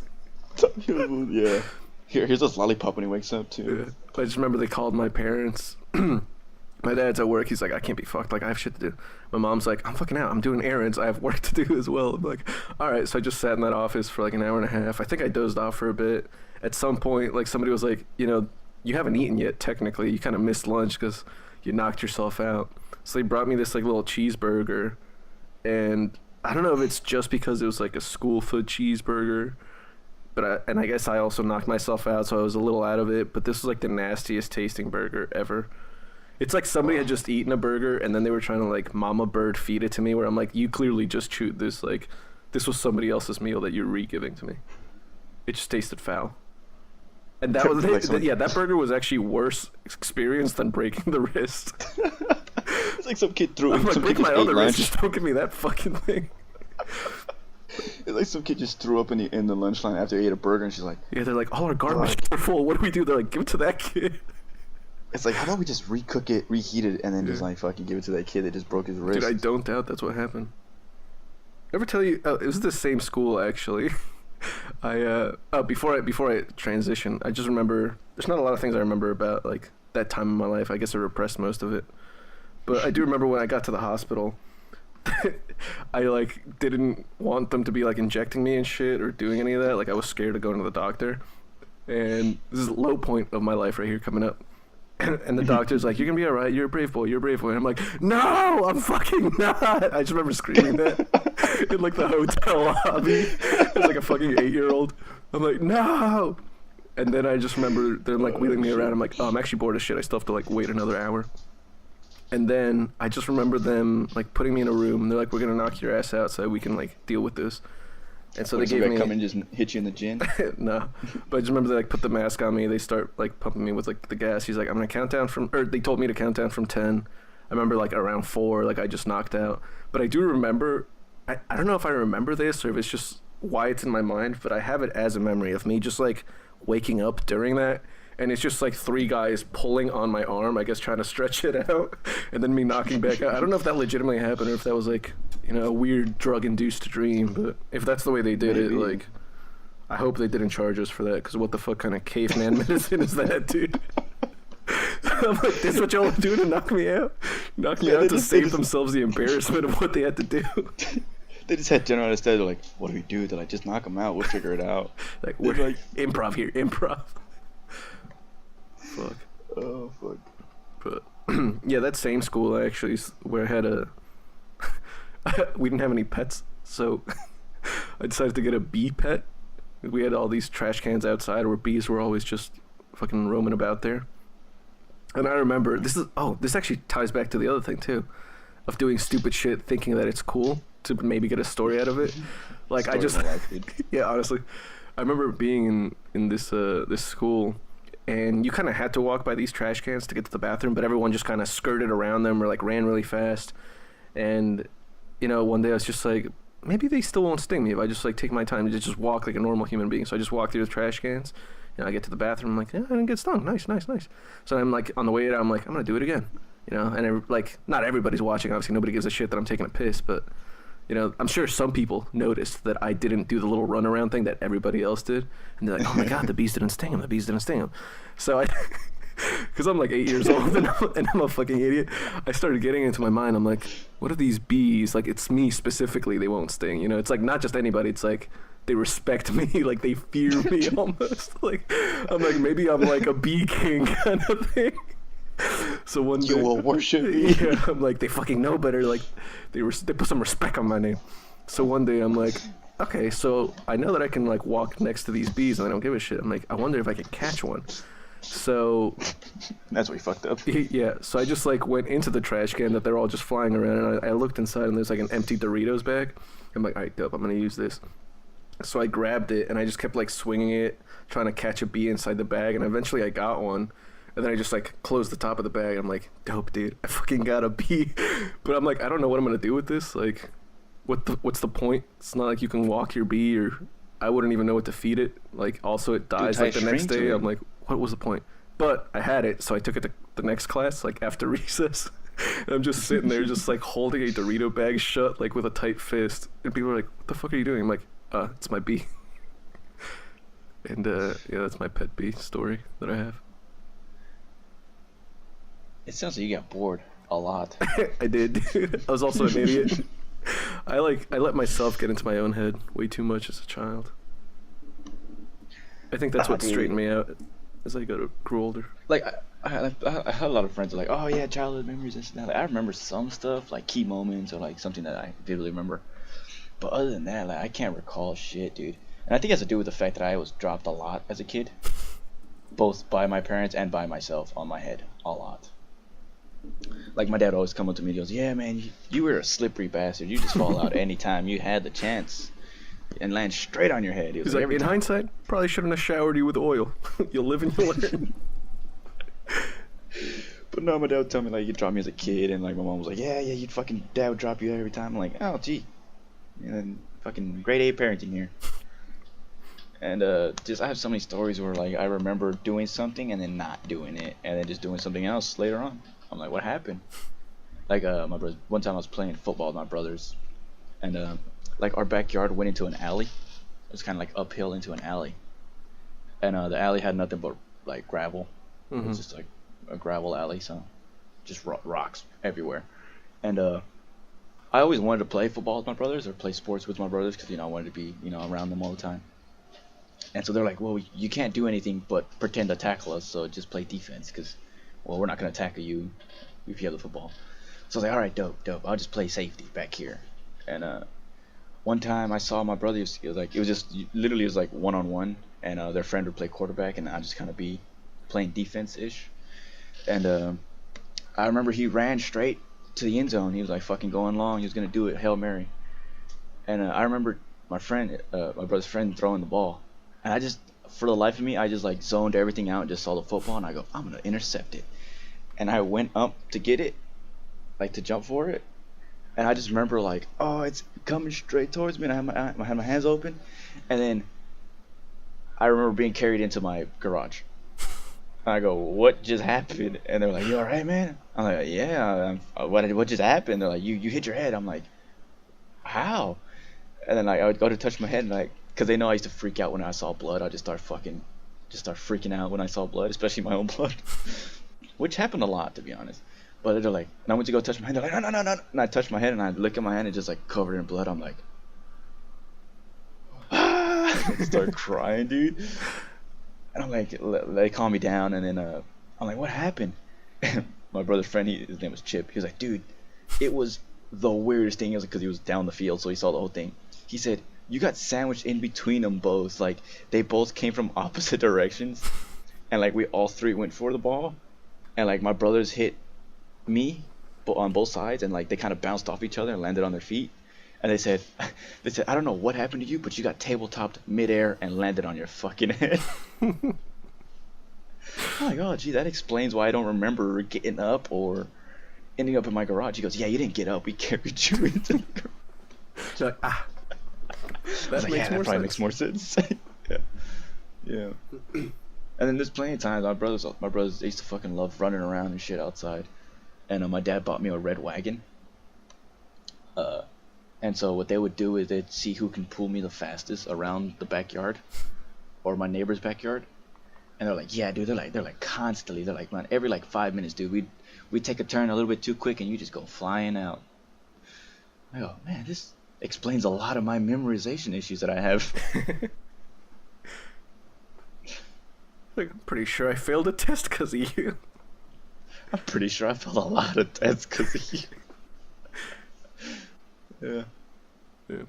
Yeah. Here's this lollipop when he wakes up too. Yeah. I just remember they called my parents. My dad's at work. He's like, I can't be fucked. Like I have shit to do. My mom's like, I'm fucking out. I'm doing errands. I have work to do as well. I'm like, all right. So I just sat in that office for like an hour and a half. I think I dozed off for a bit. At some point, like somebody was like, you haven't eaten yet. Technically, you kind of missed lunch because you knocked yourself out. So they brought me this like little cheeseburger, and I don't know if it's just because it was like a school food cheeseburger, but I guess I also knocked myself out, so I was a little out of it. But this was like the nastiest tasting burger ever. It's like somebody had just eaten a burger and then they were trying to like mama bird feed it to me, where I'm like, you clearly just chewed this like this was somebody else's meal that you're re-giving to me. It just tasted foul. And that was yeah, that burger was actually worse experience than breaking the wrist. It's like some kid threw. I'm like, Some break kid my just ate other wrist. lunch. Just don't give me that fucking thing. It's like some kid just threw up in the lunch line after he ate a burger, and she's like, Yeah, they're like, all our garbage are full. What do we do? They're like, give it to that kid. it's like, how about we just recook it, reheat it, and then just like fucking give it to that kid that just broke his wrist? Dude, I don't doubt that's what happened. Ever tell you? It was the same school actually. Before I transition, I just remember there's not a lot of things I remember about like that time in my life. I guess I repressed most of it, but I do remember when I got to the hospital. I like didn't want them to be like injecting me and shit or doing any of that. Like I was scared of going to the doctor, and this is a low point of my life right here coming up. And the doctor's like, "You're gonna be all right. You're a brave boy. You're a brave boy." And I'm like, "No, I'm fucking not." I just remember screaming that in like the hotel lobby. It's like a fucking 8-year-old. I'm like, "No!" And then I just remember them like wheeling me around. I'm like, "Oh, I'm actually bored as shit. I still have to like wait another hour." And then I just remember them like putting me in a room. And they're like, "We're gonna knock your ass out so we can like deal with this." And so they gave me. Come and just hit you in the chin. No, but I just remember they like put the mask on me. They start like pumping me with like the gas. He's like, "I'm gonna count down from," or they told me to count down from 10. I remember like around 4, like I just knocked out. But I do remember. I don't know if I remember this or if it's just why it's in my mind, but I have it as a memory of me just like waking up during that. And it's just like 3 guys pulling on my arm, I guess trying to stretch it out, and then me knocking back out. I don't know if that legitimately happened or if that was like, you know, a weird drug-induced dream, but if that's the way they did it, like, I hope they didn't charge us for that, because what the fuck kind of caveman medicine is that, dude? I'm like, this is what y'all are doing to knock me out? Knock me out to save themselves the embarrassment of what they had to do. They just had general anesthesia. They're like, what do we do? They're like, just knock them out. We'll figure it out. Like, we're like, improv here, improv. Fuck. Oh, fuck. But yeah, that same school actually where I had we didn't have any pets, so I decided to get a bee pet. We had all these trash cans outside where bees were always just fucking roaming about there. And I remember this actually ties back to the other thing too, of doing stupid shit thinking that it's cool to maybe get a story out of it. Like I just yeah, honestly, I remember being in this this school. And you kind of had to walk by these trash cans to get to the bathroom, but everyone just kind of skirted around them or like ran really fast. And, you know, one day I was just like, maybe they still won't sting me if I just like take my time to just walk like a normal human being. So I just walk through the trash cans, and I get to the bathroom. I'm like, yeah, I didn't get stung. Nice. So I'm like on the way out, I'm like, I'm gonna do it again, you know. And like, not everybody's watching. Obviously, nobody gives a shit that I'm taking a piss, but. You know, I'm sure some people noticed that I didn't do the little runaround thing that everybody else did. And they're like, oh my God, the bees didn't sting him. So I, because I'm like 8 years old and I'm a fucking idiot, I started getting into my mind. I'm like, what are these bees? Like, it's me specifically, they won't sting. You know, it's like not just anybody. It's like they respect me. Like, they fear me almost. Like, I'm like, maybe I'm like a bee king kind of thing. So one day, you will worship me. Yeah, I'm like, they fucking know better. Like, they put some respect on my name. So one day I'm like, okay, so I know that I can like walk next to these bees and I don't give a shit. I'm like, I wonder if I could catch one. So that's where you fucked up. Yeah, so I just like went into the trash can that they're all just flying around, and I looked inside and there's like an empty Doritos bag. I'm like, all right, dope, I'm gonna use this. So I grabbed it and I just kept like swinging it, trying to catch a bee inside the bag, and eventually I got one. And then I just like closed the top of the bag. I'm like, dope, dude, I fucking got a bee. But I'm like, I don't know what I'm gonna do with this. Like, what's the point? It's not like you can walk your bee, or I wouldn't even know what to feed it. Like, also it dies like the next day. I'm like, what was the point? But I had it, so I took it to the next class, like after recess. And I'm just sitting there, just like holding a Dorito bag shut, like with a tight fist. And people are like, what the fuck are you doing? I'm like, it's my bee. And yeah, that's my pet bee story that I have. It sounds like you got bored a lot. I did, dude. I was also an idiot. I let myself get into my own head way too much as a child. I think that's what straightened me out as I grew older. Like I had a lot of friends that are like, oh yeah, childhood memories, this and that. Like, I remember some stuff, like key moments or like something that I vividly remember. But other than that, like I can't recall shit, dude. And I think it has to do with the fact that I was dropped a lot as a kid, both by my parents and by myself on my head, a lot. Like my dad always come up to me and he goes, yeah man, you were a slippery bastard, you just fall out anytime you had the chance. and land straight on your head. He was He's like, every in time. hindsight, probably shouldn't have showered you with oil. You'll live and you'll learn. But no, my dad would tell me like he'd drop me as a kid, and like my mom was like, yeah, you'd fucking dad would drop you every time. I'm like, oh gee, and then fucking grade A parenting here. And just I have so many stories where like I remember doing something and then not doing it, and then just doing something else later on. I'm like, what happened? Like my brother, one time I was playing football with my brothers, and like our backyard went into an alley. It was kind of like uphill into an alley, and the alley had nothing but like gravel. It was just like a gravel alley, so just rocks everywhere. And I always wanted to play football with my brothers or play sports with my brothers because I wanted to be around them all the time. And so they're like, well, you can't do anything but pretend to tackle us, so just play defense because, well, we're not gonna tackle you if you have the football. So I was like, all right, dope. I'll just play safety back here. And one time I saw my brother. It was like one-on-one, and their friend would play quarterback, and I'd just kind of be playing defense-ish. And I remember he ran straight to the end zone. He was like fucking going long. He was gonna do it, Hail Mary. And I remember my brother's friend throwing the ball, and I just, for the life of me, I just like zoned everything out and just saw the football, and I go, I'm gonna intercept it. And I went up to get it, like to jump for it, and I just remember like, oh, it's coming straight towards me, and I had my hands open, and then I remember being carried into my garage. And I go, what just happened? And they're like, you all right, man? I'm like, yeah. What just happened? They're like, you hit your head. I'm like, how? And then like I would go to touch my head, and like, cause they know I used to freak out when I saw blood. I just start freaking out when I saw blood, especially my own blood, which happened a lot, to be honest. But they're like, and I went to go touch my head. They're like, no. And I touched my head, and I look at my hand, and just like covered in blood. I'm like, ah! I start crying, dude. And I'm like, they calm me down, and then I'm like, what happened? My brother's friend, his name was Chip. He was like, dude, it was the weirdest thing. It was because he was down the field, so he saw the whole thing. He said, you got sandwiched in between them both. Like, they both came from opposite directions, and like we all three went for the ball, and like my brothers hit me on both sides, and like they kind of bounced off each other and landed on their feet. And they said, I don't know what happened to you, but you got tabletopped midair and landed on your fucking head. I'm like, oh, gee, that explains why I don't remember getting up or ending up in my garage. He goes, yeah, you didn't get up. We carried you into the garage. You're like, that probably makes more sense. Yeah. And then there's plenty of times my brothers they used to fucking love running around and shit outside. And my dad bought me a red wagon. And so what they would do is they'd see who can pull me the fastest around the backyard or my neighbor's backyard. And they're like, yeah, dude, they're like constantly, they're like, man, every like 5 minutes, dude, we'd take a turn a little bit too quick and you just go flying out. I go, man, this explains a lot of my memorization issues that I have. Like, I'm pretty sure I failed a test because of you. I'm pretty sure I failed a lot of tests because of you.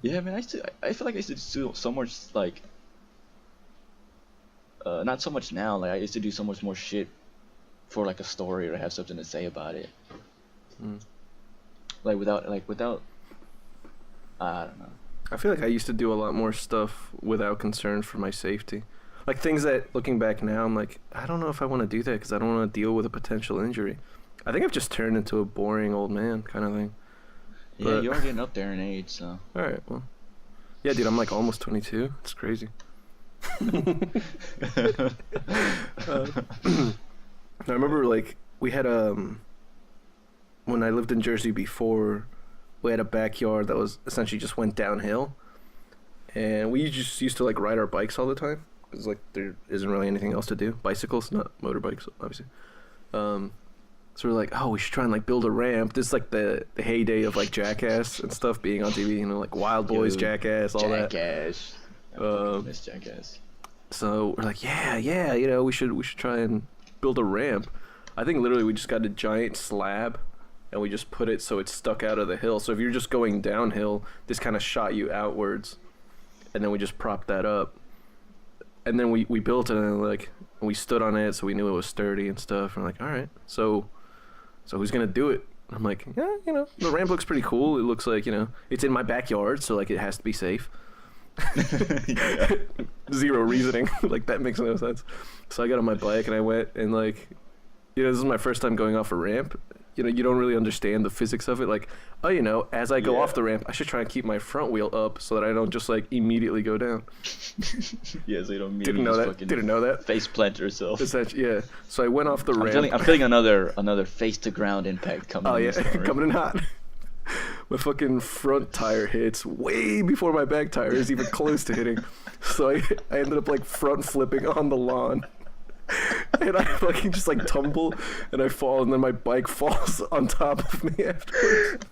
Yeah, man. I feel like I used to do so much, like, not so much now. Like I used to do so much more shit for like a story or have something to say about it. Like without, I don't know. I feel like I used to do a lot more stuff without concern for my safety. Like things that, looking back now, I'm like, I don't know if I want to do that because I don't want to deal with a potential injury. I think I've just turned into a boring old man kind of thing. Yeah, you are getting up there in age, so. Alright, well. Yeah, dude, I'm like almost 22. It's crazy. I remember, like, we had, when I lived in Jersey before, we had a backyard that was essentially just went downhill. And we just used to, like, ride our bikes all the time. Because, like, there isn't really anything else to do. Bicycles, not motorbikes, obviously. So we're like, oh, we should try and like build a ramp. This is like the heyday of like Jackass and stuff being on TV, like Wild Boys, Jackass, all that. Jackass. I miss Jackass. So we're like, yeah, we should try and build a ramp. I think literally we just got a giant slab and we just put it so it's stuck out of the hill. So if you're just going downhill, this kind of shot you outwards, and then we just propped that up. And then we built it and like we stood on it, so we knew it was sturdy and stuff. And we're like, all right, so who's gonna do it? I'm like, yeah, the ramp looks pretty cool. It looks like, it's in my backyard, so like it has to be safe. Yeah. Zero reasoning. Like, that makes no sense. So I got on my bike and I went and, like, this is my first time going off a ramp. You don't really understand the physics of it. Like, oh, as I go Yeah. off the ramp, I should try and keep my front wheel up so that I don't just, like, immediately go down. Yeah, so you don't Didn't know that. Didn't know that. face plant yourself. Essentially, yeah. So I went off the ramp. I'm feeling another face to ground impact coming. Oh, in yeah. this story. Coming in hot. My fucking front tire hits way before my back tire is even close to hitting. So I ended up, like, front flipping on the lawn. And I fucking just, like, tumble and I fall, and then my bike falls on top of me afterwards.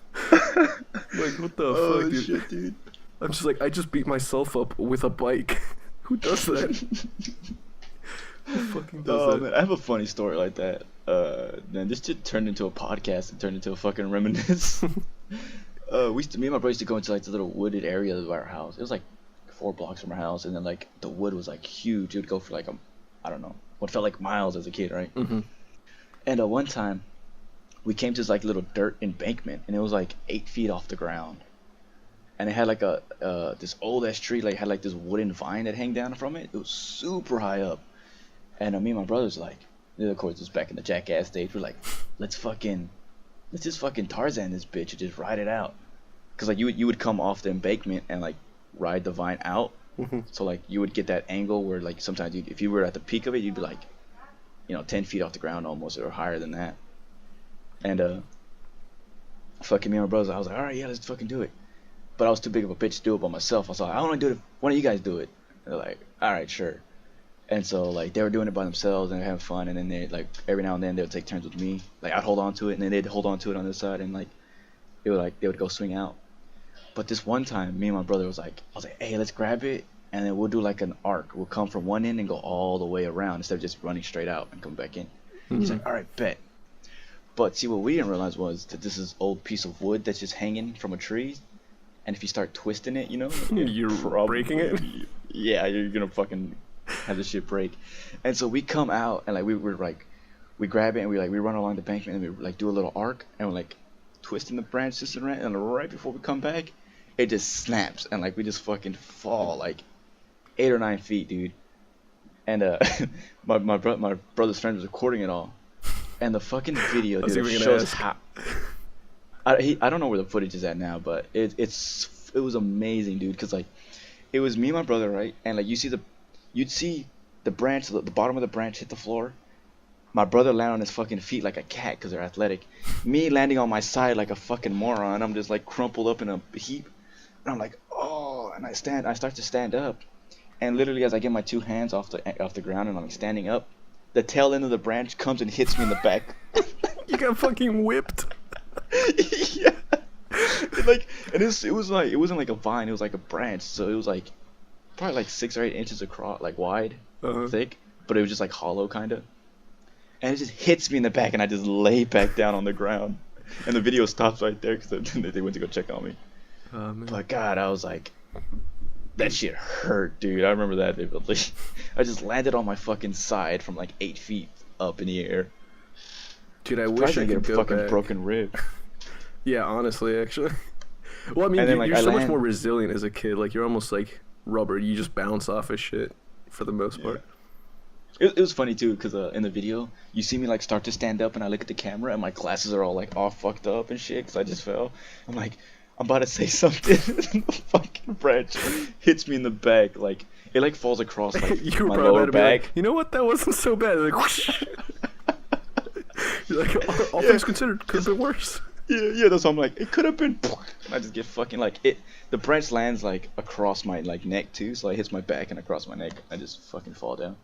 Like, what the fuck, dude? Shit, dude. I'm just like, I just beat myself up with a bike. Who does that? Who fucking does that? Man, I have a funny story like that. Man, this shit turned into a podcast and turned into a fucking reminisce. Me and my brother used to go into, like, the little wooded area of our house. It was like 4 blocks from our house, and then, like, the wood was, like, huge. It would go for, like, I don't know, what felt like miles as a kid, right? Mm-hmm. And one time, we came to this, like, little dirt embankment, and it was, like, 8 feet off the ground. And it had, like, this old ass tree, like, had, like, this wooden vine that hang down from it. It was super high up. And me and my brother's like, of course, this was back in the jackass stage. We're like, let's just fucking Tarzan this bitch and just ride it out. Cause, like, you would come off the embankment and, like, ride the vine out. Mm-hmm. So, like, you would get that angle where, like, sometimes if you were at the peak of it, you'd be like, 10 feet off the ground almost, or higher than that. And fucking me and my brother, I was like, all right, yeah, let's fucking do it. But I was too big of a bitch to do it by myself. I was like, I want to do it. Why don't you guys do it? And they're like, all right, sure. And so, like, they were doing it by themselves and having fun. And then they, like, every now and then they would take turns with me. Like, I'd hold on to it, and then they'd hold on to it on this side, and, like, they would go swing out. But this one time, me and my brother I was like, hey, let's grab it, and then we'll do, like, an arc. We'll come from one end and go all the way around instead of just running straight out and come back in. Mm-hmm. He's like, all right, bet. But see, what we didn't realize was that this is old piece of wood that's just hanging from a tree. And if you start twisting it, You're breaking it? Yeah, you're gonna fucking have the shit break. And so we come out, and, like, we grab it, and we run along the bank, and we, like, do a little arc, and we're, like, twisting the branch just around, and right before we come back, it just snaps, and, like, we just fucking fall, like, 8 or 9 feet, dude. And my brother's friend was recording it all, and the fucking video, dude, shows how. I don't know where the footage is at now, but it was amazing, dude, because, like, it was me and my brother, right, and, like, you'd see the branch, the bottom of the branch hit the floor. My brother land on his fucking feet like a cat because they're athletic. Me landing on my side like a fucking moron. I'm just, like, crumpled up in a heap. And I'm like, oh, and I start to stand up. And literally as I get my 2 hands off the ground and I'm, like, standing up, the tail end of the branch comes and hits me in the back. You got fucking whipped. Yeah. It wasn't like a vine, it was like a branch. So it was, like, probably, like, 6 or 8 inches across, like, wide, thick, but it was just, like, hollow kind of. And it just hits me in the back, and I just lay back down on the ground. And the video stops right there because they went to go check on me. Oh, man. But God, I was like, that shit hurt, dude. I remember that vividly. I just landed on my fucking side from, like, 8 feet up in the air. Dude, I wish I get could a go fucking back. broken rib. Yeah, honestly, actually. Well, I mean, And then, you're like, so much more resilient as a kid. Like, you're almost like rubber. You just bounce off of shit for the most part. It was funny too, because in the video, you see me, like, start to stand up, and I look at the camera, and my glasses are all, like, all fucked up and shit, because I just fell. I'm like, I'm about to say something, and the fucking branch hits me in the back, like, it, like, falls across, like, You were my probably lower about to be like, back. you know what? That wasn't so bad. Like, whoosh. You're like, all things considered, could have been worse. Yeah, that's why I'm like, it could have been, and I just get fucking, like, the branch lands, like, across my, like, neck, too, so it hits my back and across my neck, I just fucking fall down.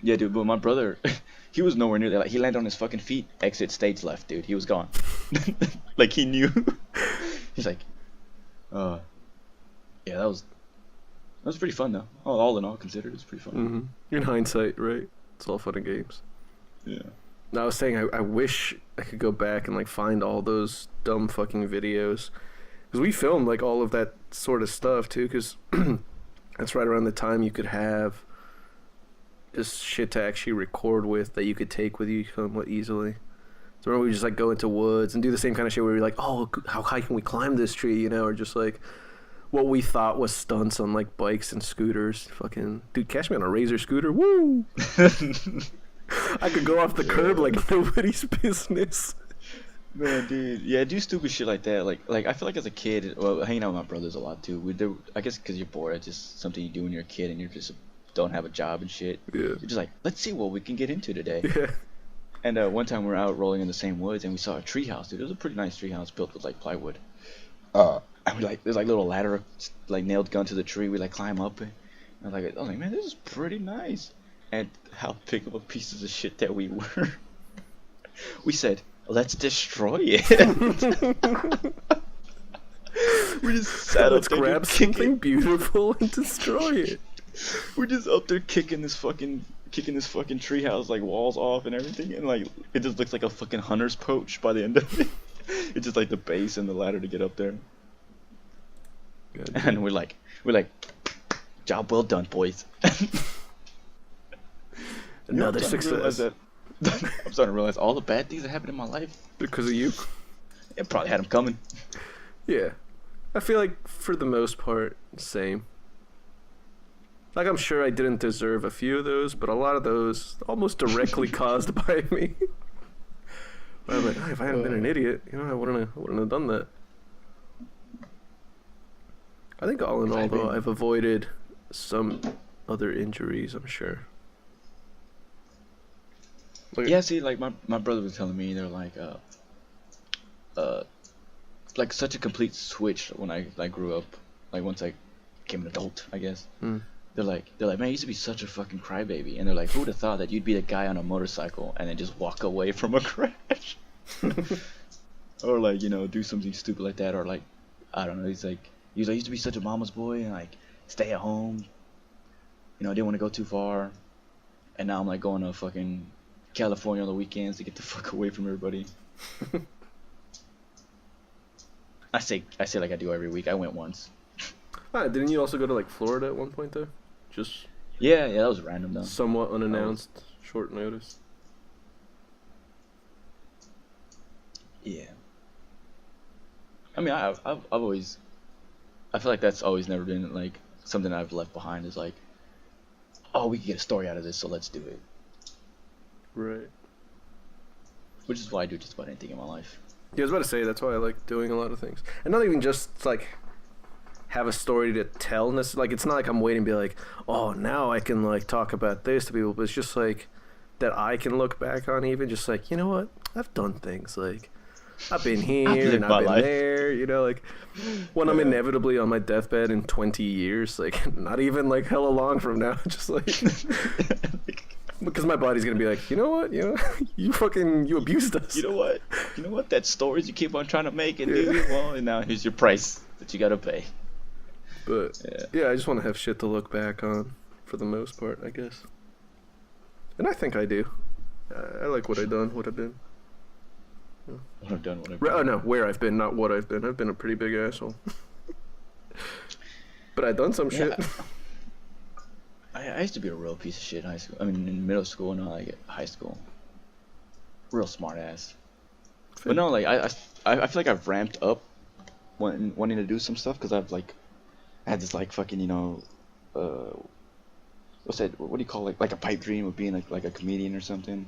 Yeah, dude, but my brother, he was nowhere near that. Like, he landed on his fucking feet, exit stage left, dude. He was gone. Like, he knew. He's like, yeah, that was pretty fun, though. All in all considered, it was pretty fun. Mm-hmm. In hindsight, right? It's all fun and games. Yeah. No, I was saying, I wish I could go back and, like, find all those dumb fucking videos. Because we filmed, like, all of that sort of stuff, too, because that's right around the time you could have just shit to actually record with that you could take with you somewhat easily. So remember, we just, like, go into woods and do the same kind of shit where we're like, oh, how high can we climb this tree, or just, like, what we thought was stunts on like bikes and scooters. Fucking dude, catch me on a Razor scooter. Woo! I could go off the curb like nobody's business. Man, dude, yeah, do stupid shit like that. Like I feel like as a kid, well, hanging out with my brothers a lot too. I guess because you're bored, it's just something you do when you're a kid and you just don't have a job and shit. Yeah. You're just like, let's see what we can get into today. Yeah. And one time we were out rolling in the same woods and we saw a tree house, dude. It was a pretty nice tree house built with like plywood. And we like, there's like little ladder like nailed gun to the tree. We like climb up it. And I was like, man, this is pretty nice. And how big of a pieces of shit that we were. We said, let's destroy it. We just sat Let's up there grab something beautiful and destroy it. We're just up there kicking this fucking treehouse like walls off and everything, and like it just looks like a fucking hunter's poach by the end of it. It's just like the base and the ladder to get up there. God, and we're like, job well done, boys. Another success. I'm starting to realize all the bad things that happened in my life Because of you? it probably had them coming. Yeah. I feel like for the most part, same. Like I'm sure I didn't deserve a few of those, but a lot of those almost directly caused by me. But I'm like, if I hadn't been an idiot, I wouldn't have done that. I think all in all, though, I've avoided some other injuries, I'm sure. Yeah, see, like my brother was telling me they're like such a complete switch when I grew up, like once I became an adult, I guess. They're like, man, you used to be such a fucking crybaby, and they're like, who would have thought that you'd be the guy on a motorcycle and then just walk away from a crash, or like do something stupid like that, or like I don't know. He's like, I used to be such a mama's boy and like stay at home, I didn't want to go too far, and now I'm like going to fucking California on the weekends to get the fuck away from everybody. I say like I do every week. I went once. Didn't you also go to like Florida at one point though? Just yeah, that was random though. Somewhat unannounced, short notice. Yeah. I mean, I've always, I feel like that's always never been like something I've left behind. Is like, oh, we can get a story out of this, so let's do it. Right. Which is why I do just about anything in my life. Yeah, I was about to say that's why I like doing a lot of things, and not even just like have a story to tell. Like it's not like I'm waiting to be like, oh, now I can like talk about this to people, but it's just like that I can look back on, even just like, you know what, I've done things, like I've been here and I've been life. There, like when I'm inevitably on my deathbed in 20 years, like not even like hella long from now, just like because my body's gonna be like, you know what, you abused us. You know what, that stories you keep on trying to make and do, well, and now here's your price that you gotta pay. But yeah, I just want to have shit to look back on for the most part, I guess. And I think I do. I like what I've done, what I've been. What I've done. Oh no, where I've been, not what I've been. I've been a pretty big asshole. But I've done some shit. I used to be a real piece of shit in high school. I mean, in middle school, not like high school. Real smart ass. But no, like I feel like I've ramped up wanting to do some stuff because I had this like fucking what's that? What do you call it? Like a pipe dream of being like a comedian or something.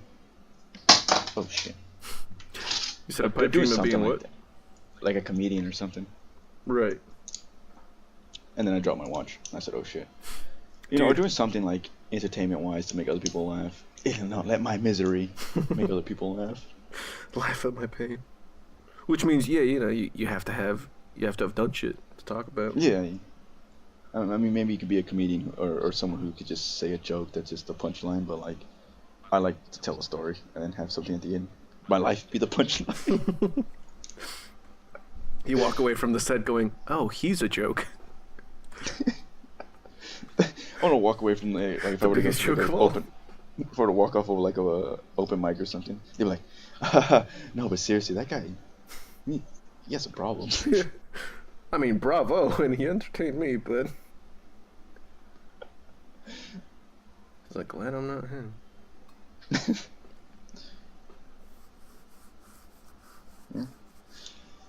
Oh shit. You said a pipe dream of being what? Like a comedian or something. Right. And then I dropped my watch. And I said, oh shit. Or doing something like entertainment-wise to make other people laugh. Not let my misery make other people laugh. Laugh at my pain. Which means, you have to have done shit to talk about. Yeah. I mean, maybe you could be a comedian or someone who could just say a joke that's just a punchline, but like, I like to tell a story and then have something at the end. My life be the punchline. You walk away from the set going, oh, he's a joke. I want to walk away from like if I were to walk off of like a open mic or something, they'd be like, no, but seriously, that guy, he has some problems. Yeah. I mean, bravo, and he entertained me, but I was like, glad I'm not him. Yeah.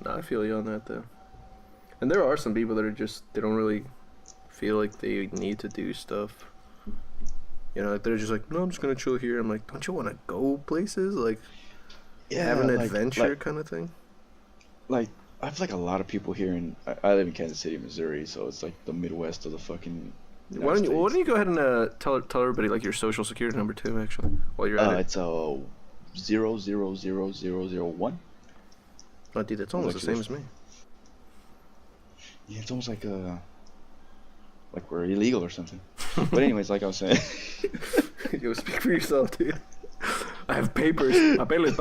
No, I feel you on that though. And there are some people that are just they don't really feel like they need to do stuff. You know, like they're just like, no, I'm just gonna chill here. I'm like, don't you want to go places? Like, have an adventure kind of thing. Like I have like a lot of people here in. I live in Kansas City, Missouri, so it's like the Midwest of the fucking. Why don't you go ahead and tell everybody like your social security number too, actually, while you're at it. It's 000001. Oh, dude, that's almost the same as me. Yeah, it's almost like we're illegal or something. But anyways, like I was saying. Yo, speak for yourself, dude. I have papers. Papeles.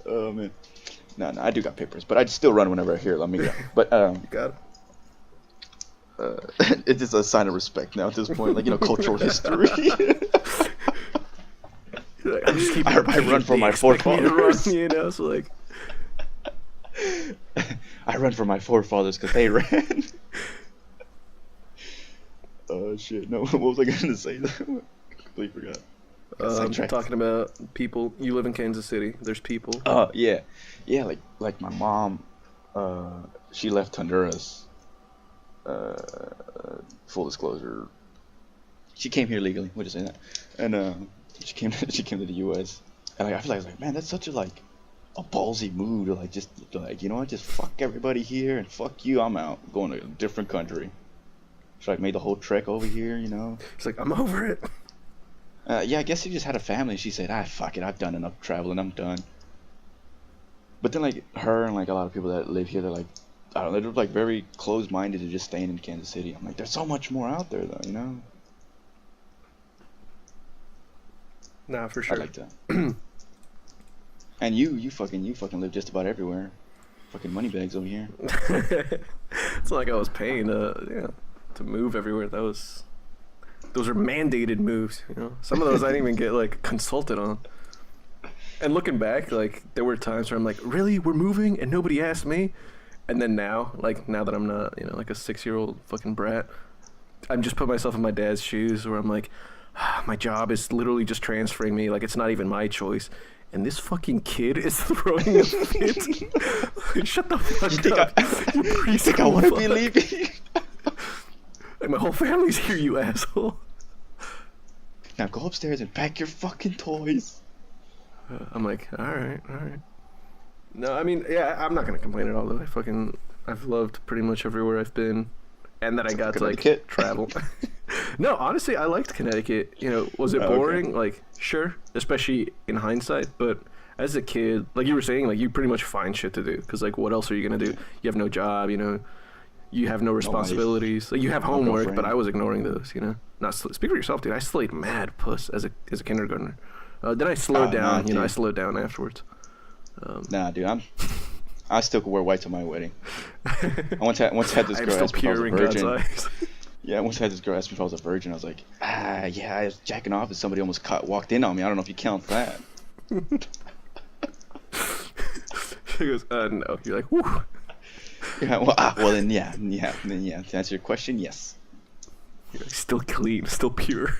Oh man. No, I do got papers, but I still run whenever I hear. Let me go. But You got it. it's just a sign of respect now at this point, like cultural history. Like, I run for my forefathers. So like. I run for my forefathers because they ran. Oh shit! No, what was I gonna say? Completely forgot. Talking about people. You live in Kansas City. There's people. Yeah. Like my mom. She left Honduras. Full disclosure. She came here legally. We'll just say that. And she came to the U.S. And I feel like man, that's such a ballsy move to just just fuck everybody here and fuck you. I'm out. Going to a different country. She made the whole trek over here. It's like I'm over it. Yeah, I guess she just had a family. She said, fuck it, I've done enough traveling, I'm done. But then, her and, a lot of people that live here, they're I don't know, they're, very closed-minded to just staying in Kansas City. I'm like, there's so much more out there, though, Nah, for sure. I like that. And you fucking live just about everywhere. Fucking money bags over here. It's not like I was paying to move everywhere. Those are mandated moves, Some of those I didn't even get consulted on. And looking back, there were times where I'm like, really, we're moving and nobody asked me. And then now that I'm not a 6-year-old fucking brat, I'm just put myself in my dad's shoes where I'm like, my job is literally just transferring me, it's not even my choice. And this fucking kid is throwing a fit. Shut the fuck up. You think I want to be leaving? My whole family's here, you asshole. Now go upstairs and pack your fucking toys. I'm like, all right. No, I mean, yeah, I'm not gonna complain at all. Though I've loved pretty much everywhere I've been, and that I got to travel. No, honestly, I liked Connecticut. Was it boring? Okay. Sure, especially in hindsight. But as a kid, like you were saying, you pretty much find shit to do. Because what else are you gonna do? You have no job. You have no responsibilities. You have homework, but I was ignoring those. Not speak for yourself, dude. I slayed mad puss as a kindergartner. Then I slowed down. I slowed down afterwards. Nah, dude, I still could wear white to my wedding. I once had this girl ask me if I was a virgin. Yeah, I once had this girl ask me if I was a virgin. I was like, yeah, I was jacking off and somebody almost walked in on me. I don't know if you count that. She goes, no. You're like, whew. Yeah, well then yeah. To answer your question, yes. You're still clean, still pure.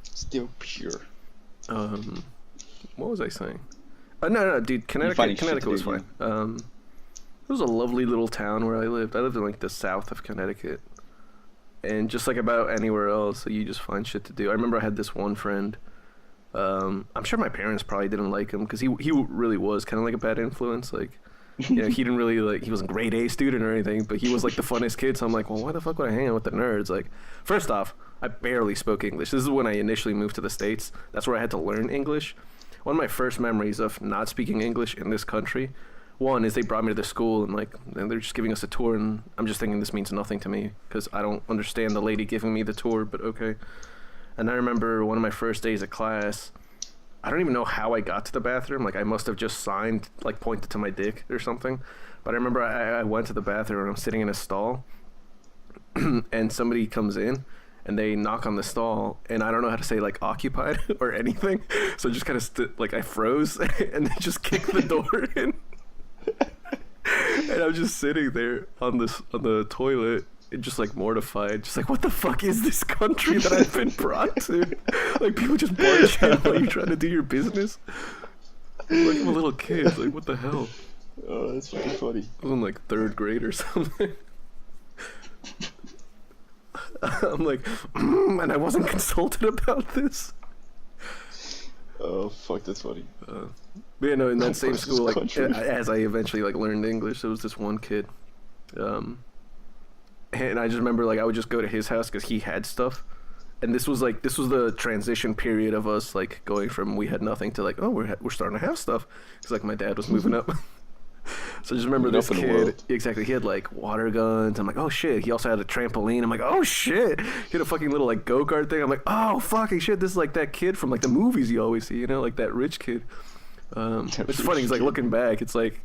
Still pure. What was I saying? No, dude. Connecticut was fine. It was a lovely little town where I lived. I lived in the south of Connecticut, and just about anywhere else, you just find shit to do. I remember I had this one friend. I'm sure my parents probably didn't like him because he really was kind of a bad influence. He didn't really he wasn't a grade A student or anything, but he was the funnest kid. So I'm like, well, why the fuck would I hang out with the nerds? First off, I barely spoke English. This is when I initially moved to the States. That's where I had to learn English. One of my first memories of not speaking English in this country, one is they brought me to the school and they're just giving us a tour, and I'm just thinking this means nothing to me because I don't understand the lady giving me the tour, but okay. And I remember one of my first days of class, I don't even know how I got to the bathroom. I must have just signed, pointed to my dick or something. But I remember I went to the bathroom and I'm sitting in a stall and somebody comes in and they knock on the stall and I don't know how to say occupied or anything. So just kind of I froze and they just kicked the door in. And I'm just sitting there on the toilet just mortified, just what the fuck is this country that I've been brought to? People just barge in while you're trying to do your business. I'm a little kid. What the hell? Oh, that's fucking funny. I was in like third grade or something. I'm like, and I wasn't consulted about this. Oh fuck, that's funny. But yeah, no, in that same Versus school, like country. as I eventually like learned English, there was this one kid, and I just remember like I would just go to his house because he had stuff, and this was the transition period of us like going from we had nothing to like, oh, we're starting to have stuff because like my dad was moving up. So I just remember Moving this up in the kid, world. exactly, he had like water guns. I'm like, oh shit. He also had a trampoline. I'm like, oh shit. He had a fucking little like go-kart thing. I'm like, oh fucking shit, this is like that kid from like the movies you always see, you know, like that rich kid. It's funny because like looking back, it's like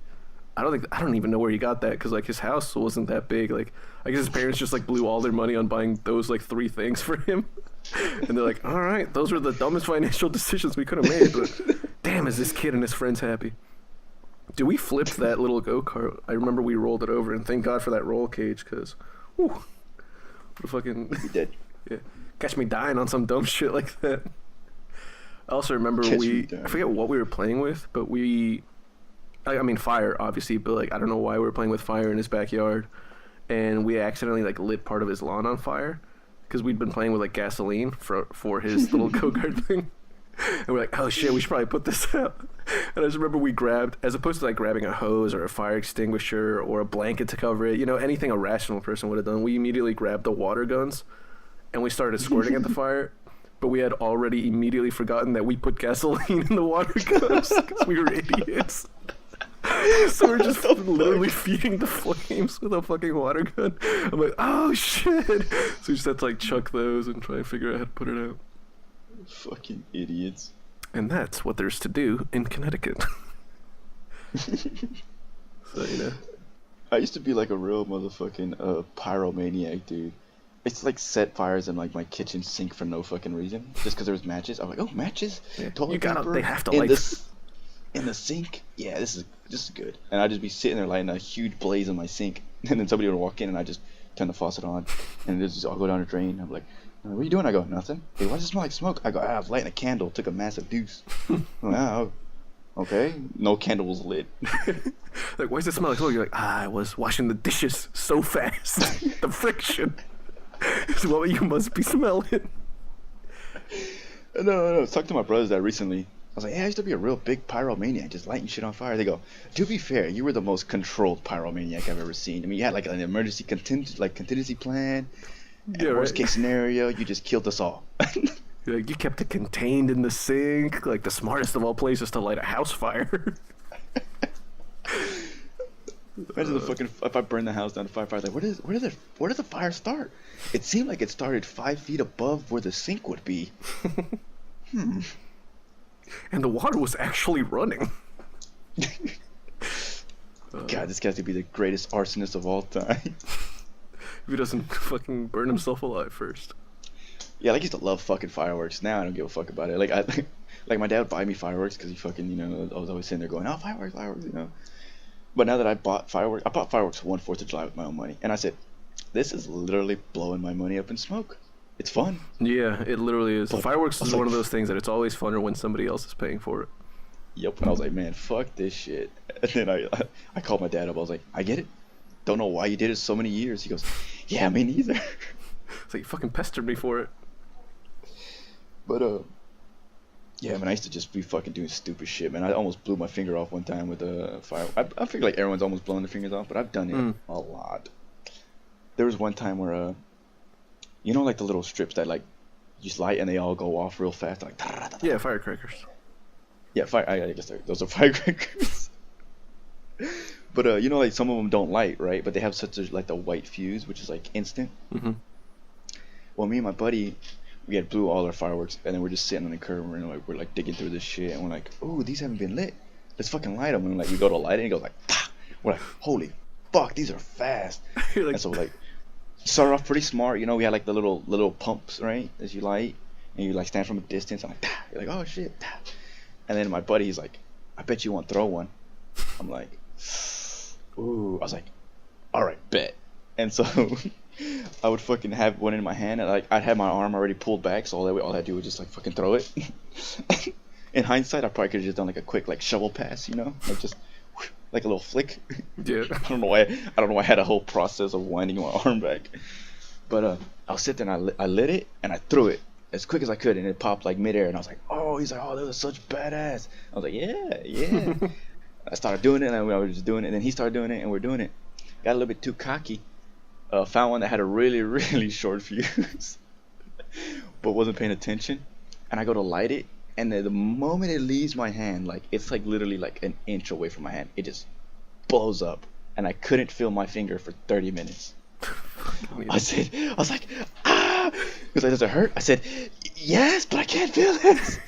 I don't even know where he got that because like his house wasn't that big. Like I guess his parents just like blew all their money on buying those like three things for him, and they're like, all right, those were the dumbest financial decisions we could have made, but damn, is this kid and his friends happy? Dude, we flipped that little go-kart. I remember we rolled it over, and thank God for that roll cage, because, whew, what a fucking, He did. yeah, catch me dying on some dumb shit like that. I also remember Catch me dying. I forget what we were playing with, but I mean fire, obviously, but like, I don't know why we were playing with fire in his backyard, and we accidentally like lit part of his lawn on fire, because we'd been playing with like gasoline for his little go-kart thing. And we're like, oh shit, we should probably put this out. And I just remember we grabbed, as opposed to like grabbing a hose or a fire extinguisher or a blanket to cover it, you know, anything a rational person would have done, we immediately grabbed the water guns and we started squirting at the fire. But we had already immediately forgotten that we put gasoline in the water guns because we were idiots. So we're just literally feeding the flames with a fucking water gun. I'm like, oh shit. So we just had to like chuck those and try and figure out how to put it out. Fucking idiots. And that's what there's to do in Connecticut. So, you know. I used to be like a real motherfucking pyromaniac, dude. It's like set fires in like my kitchen sink for no fucking reason, just because there was matches. I'm like, oh, matches, Yeah. toilet paper. They have to in light this in the sink. Yeah, this is good. And I'd just be sitting there lighting a huge blaze in my sink, and then somebody would walk in, and I just turn the faucet on, and it just all go down the drain. I'm like, what are you doing? I go, nothing. Hey, why does it smell like smoke? I go, I was lighting a candle, took a massive deuce. Wow. Okay, no candle was lit. Like, why does it smell like smoke? You're like, I was washing the dishes so fast. The friction is what you must be smelling. No. I was talking to my brothers that recently. I was like, yeah, I used to be a real big pyromaniac, just lighting shit on fire. They go, to be fair, you were the most controlled pyromaniac I've ever seen. I mean, you had like an emergency contingency plan. And Yeah, worst right. case scenario, you just killed us all. You're like, you kept it contained in the sink, like the smartest of all places to light a house fire. Imagine the fucking if I burn the house down to fire. Like, where did the fire start? It seemed like it started 5 feet above where the sink would be. And the water was actually running. God, this guy's to be the greatest arsonist of all time. If he doesn't fucking burn himself alive first. Yeah, like I used to love fucking fireworks. Now I don't give a fuck about it. Like like my dad would buy me fireworks because he fucking, you know, I was always sitting there going, oh, fireworks, you know. But now that I bought fireworks for one 4th of July with my own money, and I said, this is literally blowing my money up in smoke. It's fun. Yeah, it literally is. But Fireworks I was is one like- of those things that it's always funner when somebody else is paying for it. Yep. And I was like, man, fuck this shit. And then I called my dad up. I was like, I get it. Don't know why you did it so many years. He goes, yeah, me neither. It's like, you fucking pestered me for it. But yeah, man, I used to just be fucking doing stupid shit, man. I almost blew my finger off one time with a fire. I feel like everyone's almost blowing their fingers off, but I've done it a lot. There was one time where you know, like the little strips that like you just light and they all go off real fast, like Yeah, firecrackers. yeah, fire. I guess those are firecrackers. But you know, like some of them don't light, right? But they have such a like the white fuse, which is like instant. Mm-hmm. Well, me and my buddy, we had blew all our fireworks, and then we're just sitting on the curb, and we're like digging through this shit, and we're like, oh, these haven't been lit. Let's fucking light them. And like we go to light it, and it goes like, pah! We're like, holy fuck, these are fast. You're like, And so like, started off pretty smart, you know. We had like the little pumps, right, as you light, and you like stand from a distance. I'm like, tah! You're like, oh shit, tah! And then my buddy's like, I bet you won't throw one. I'm like, ooh. I was like, all right, bet. And so I would fucking have one in my hand, and like I'd have my arm already pulled back, so all I'd do was just like fucking throw it. In hindsight, I probably could have just done like a quick like shovel pass, you know, like just like a little flick. Yeah. I don't know why I had a whole process of winding my arm back. But I was sitting there and I lit it and I threw it as quick as I could and it popped like midair and I was like, oh, he's like, oh, that was such badass. I was like, yeah. I started doing it and I was just doing it and then he started doing it and we're doing it. Got a little bit too cocky. Found one that had a really, really short fuse, but wasn't paying attention. And I go to light it, and the moment it leaves my hand, like it's like literally like an inch away from my hand, it just blows up, and I couldn't feel my finger for 30 minutes. I was like, ah, because like, does it hurt? I said, yes, but I can't feel it.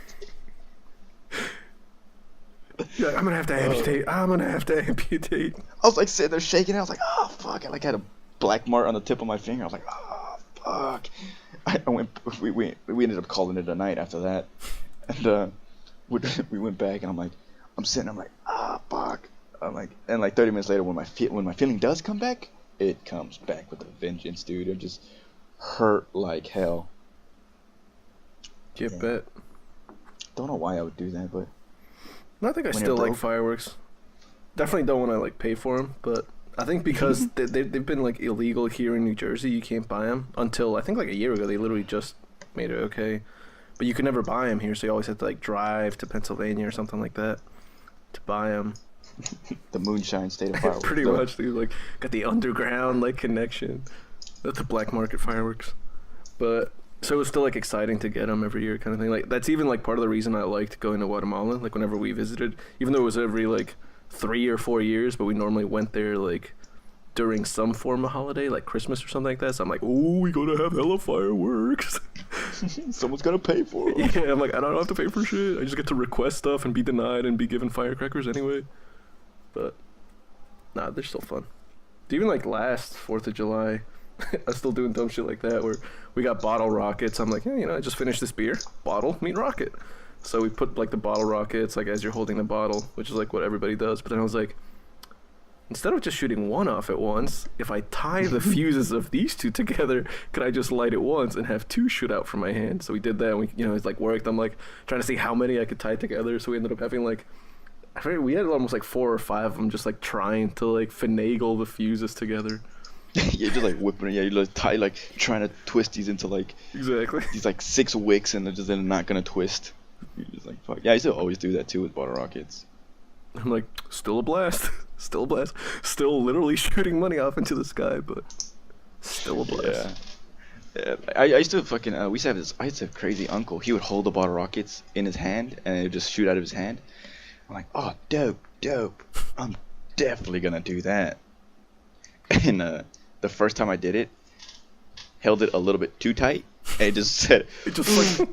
Yeah, I'm gonna have to amputate. I'm gonna have to amputate. I was like sitting there shaking. I was like, oh fuck! I like had a black mark on the tip of my finger. I was like, oh fuck! We ended up calling it a night after that, and we went back and I'm sitting. I'm like, ah fuck! I'm like, and like 30 minutes later, when my feeling does come back, it comes back with a vengeance, dude. It just hurt like hell. You bet. Don't know why I would do that, but I think I still like fireworks. Definitely don't want to like pay for them, but I think because they've been like illegal here in New Jersey, you can't buy them until I think like a year ago. They literally just made it okay, but you could never buy them here, so you always have to like drive to Pennsylvania or something like that to buy them. The moonshine state of fireworks. Pretty much, dude. Like got the underground like connection. That's the black market fireworks, but. So it was still like exciting to get them every year, kind of thing. Like that's even like part of the reason I liked going to Guatemala. Like whenever we visited, even though it was every like 3 or 4 years, but we normally went there like during some form of holiday, like Christmas or something like that. So I'm like, oh, we gotta have hella fireworks. Someone's gotta pay for it. Yeah, I'm like, I don't have to pay for shit. I just get to request stuff and be denied and be given firecrackers anyway. But nah, they're still fun. Even like last 4th of July. I was still doing dumb shit like that where we got bottle rockets. I'm like, hey, I just finished this beer. Bottle, mean rocket. So we put like the bottle rockets like as you're holding the bottle, which is like what everybody does. But then I was like, instead of just shooting one off at once, if I tie the fuses of these two together, could I just light it once and have two shoot out from my hand? So we did that and we, it's like worked. I'm like trying to see how many I could tie together. So we ended up having like, I forget, we had almost like 4 or 5 of them just like trying to like finagle the fuses together. Yeah, just like whipping it. Yeah, you like tie, like trying to twist these into like exactly these like 6 wicks, and they're not gonna twist. You're just like fuck. Yeah, I used to always do that too with bottle rockets. I'm like, still a blast, still a blast, still literally shooting money off into the sky, but still a blast. Yeah. I used to fucking we used to have this. I used to have a crazy uncle. He would hold the bottle rockets in his hand, and it would just shoot out of his hand. I'm like, oh, dope. I'm definitely gonna do that. And the first time I did it, held it a little bit too tight, and it just said, it just like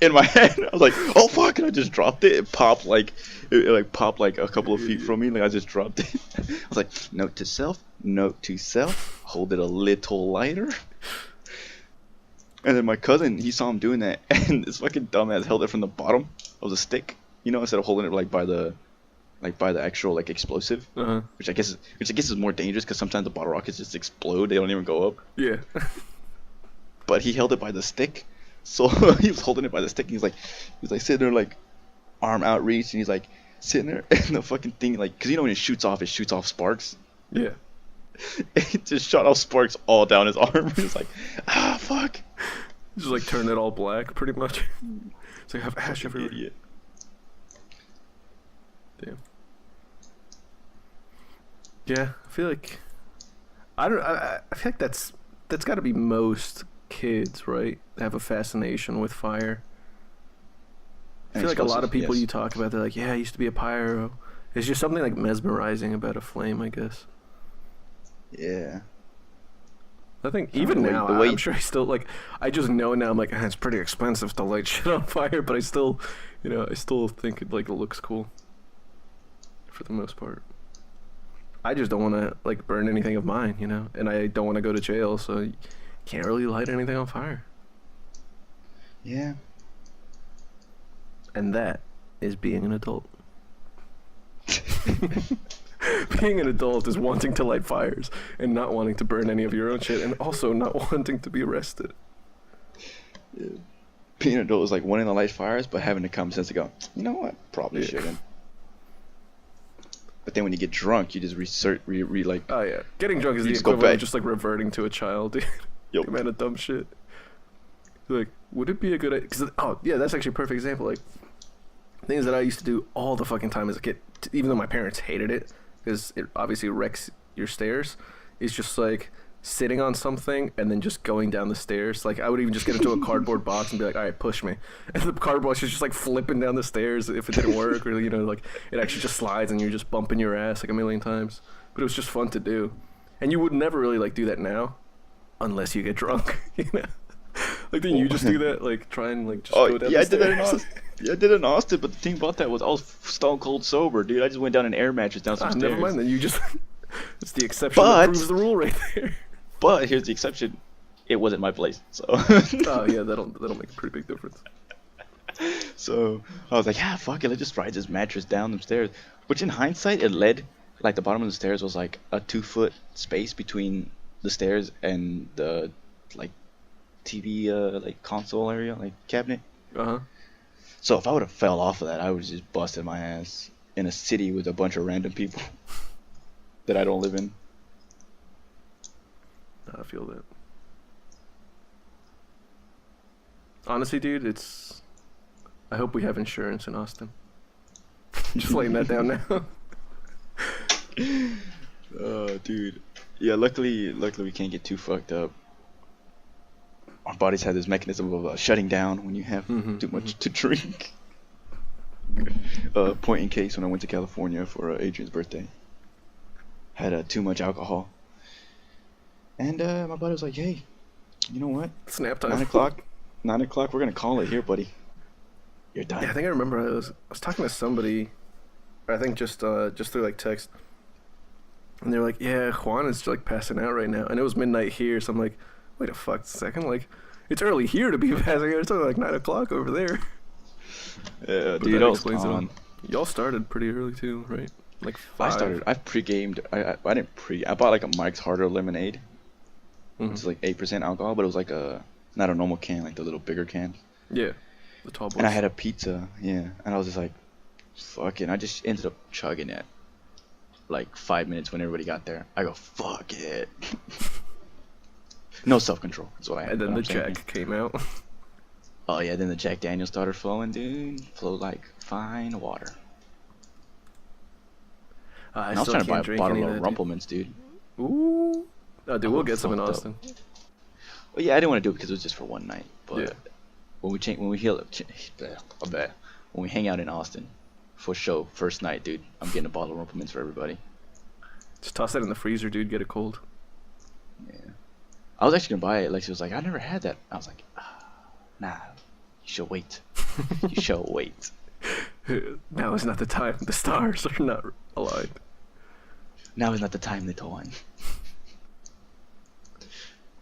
in my hand. I was like, oh fuck, and I just dropped it. It popped like a couple of feet from me. Like I just dropped it. I was like, note to self, hold it a little lighter. And then my cousin, he saw him doing that, and this fucking dumbass held it from the bottom of the stick, instead of holding it like by the actual like explosive, which I guess is more dangerous because sometimes the bottle rockets just explode. They don't even go up. Yeah. But he held it by the stick, so he was holding it by the stick. And he was like sitting there like arm outreach, and he's like sitting there, and the fucking thing like, because when it shoots off sparks. Yeah. It just shot off sparks all down his arm. He was like, ah fuck. Just like turn it all black, pretty much. It's like have ash everywhere. Idiot. Damn. Yeah, I feel like I feel like that's got to be most kids, right? They have a fascination with fire. I feel like a lot of people you talk about, they're like, yeah, I used to be a pyro. It's just something like mesmerizing about a flame, I guess. Yeah. I think even now, I'm sure I still like. I just know now. I'm like, it's pretty expensive to light shit on fire, but I still, I still think it looks cool. For the most part, I just don't want to like burn anything of mine, and I don't want to go to jail, so you can't really light anything on fire. Yeah. And that is being an adult. Being an adult is wanting to light fires and not wanting to burn any of your own shit, and also not wanting to be arrested. Yeah. Being an adult is like wanting to light fires, but having the common sense to go, you know what, probably shouldn't. But then when you get drunk, you just like. Oh yeah, getting drunk is You the just go equivalent of back. just like reverting to a child, dude. Yup. The amount of dumb shit. Like, would it be a good idea? Cause, oh yeah, that's actually a perfect example. Like, things that I used to do all the fucking time as a kid, even though my parents hated it, because it obviously wrecks your stairs, is just like sitting on something and then just going down the stairs. Like, I would even just get into a cardboard box and be like, all right, push me. And the cardboard box is just like flipping down the stairs if it didn't work, or, you know, like it actually just slides and you're just bumping your ass like a million times. But it was just fun to do. And you would never really like do that now unless you get drunk, you know? Like, didn't you just do that? Like, try and like just Oh go down yeah, the I did that in stairs? Austin. Yeah, I did it in Austin, but the thing about that was I was stone cold sober, dude. I just went down an air mattress down some Ah, stairs. never mind. Then you just it's the exception that But- proves the rule right there. But here's the exception: it wasn't my place, so. Oh yeah, that'll make a pretty big difference. So I was like, yeah, fuck it, let's just ride this mattress down the stairs. Which in hindsight, it led, like the bottom of the stairs was like a 2 foot space between the stairs and the like TV like console area, like cabinet. Uh-huh. So if I would have fell off of that, I would have just busted my ass in a city with a bunch of random people that I don't live in. I feel that. Honestly, dude, it's. I hope we have insurance in Austin. Just laying that down now. Oh, dude. Yeah, luckily we can't get too fucked up. Our bodies have this mechanism of shutting down when you have too much to drink. Point in case when I went to California for Adrian's birthday, had too much alcohol, and my buddy was like, "Hey, you know what? Snap time. 9 o'clock. 9 o'clock. We're gonna call it here, buddy. You're done." Yeah, I think I remember I was talking to somebody, I think just through like text, and they were like, "Yeah, Juan is like passing out right now," and it was midnight here, so I'm like, "Wait a fuck second, like it's early here to be passing out. It's only like 9 o'clock over there." Yeah, But dude, that that was explains it all. on. Y'all started pretty early too, right? Like 5. I pre-gamed. I didn't pre. I bought like a Mike's Harder lemonade, which is like 8% alcohol, but it was like not a normal can, like the little bigger can. Yeah, the tall boys. And I had a pizza, yeah, and I was just like, fuck it. And I just ended up chugging it. Like 5 minutes when everybody got there. I go, fuck it. No self-control. That's what I had. And then what the I'm saying. Jack came out. Oh yeah, then the Jack Daniels started flowing, dude. Flowed like fine water. I And I was still trying to buy can't a drink bottle any of of that, Rumplemans, dude. dude. Ooh. Oh, dude, we'll get some in fucked up. Austin. Well, yeah, I didn't want to do it because it was just for one night. But Yeah. when we hang out in Austin for show first night, dude, I'm getting a bottle of Rumplemans for everybody. Just toss that in the freezer, dude. Get it cold. Yeah. I was actually gonna buy it. Lexi was like, I never had that. I was like, nah, you should wait. You should wait. Now is not the time. The stars are not aligned. Now is not the time, little one.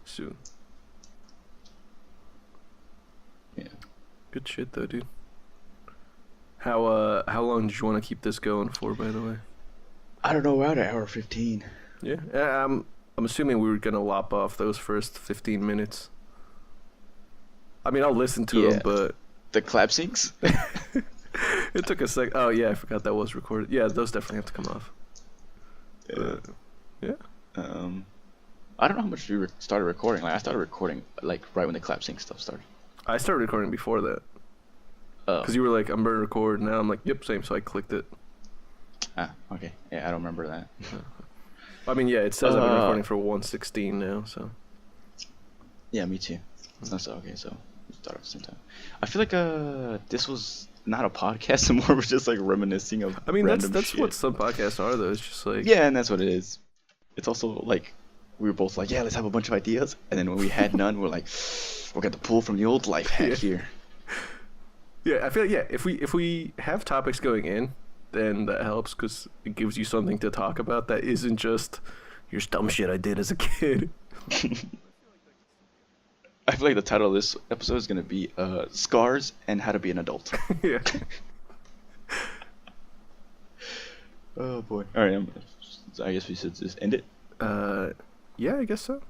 Soon. Yeah. Good shit, though, dude. How long did you want to keep this going for, by the way? I don't know, we're at an hour 15. Yeah. I'm assuming we were gonna lop off those first 15 minutes. I mean, I'll listen to Yeah. them, but The clap syncs? it took a sec. Oh yeah, I forgot that was recorded. Yeah, those definitely have to come off. Yeah. I don't know how much we started recording. Like, I started recording like right when the clap sync stuff started. I started recording before that. Oh. Because you were like, I'm gonna record now. I'm like, yep, same. So I clicked it. Ah, okay. Yeah, I don't remember that. I mean, yeah, it says I've been Uh, recording for 116 now. So Yeah, me too. That's okay. So we start at the same time. I feel like this was not a podcast anymore. We're just like reminiscing of. I mean, random that's shit. what some podcasts are, though. It's just like Yeah, and that's what it is. It's also like we were both like, yeah, let's have a bunch of ideas, and then when we had none, we're like, we're gonna pull from the old life hack Yeah. here. Yeah, I feel like, yeah, if we have topics going in, then that helps because it gives you something to talk about that isn't just here's dumb shit I did as a kid. I feel like the title of this episode is gonna be "Scars and How to Be an Adult." Yeah. Oh boy. All right. I guess we should just end it. Yeah, I guess so.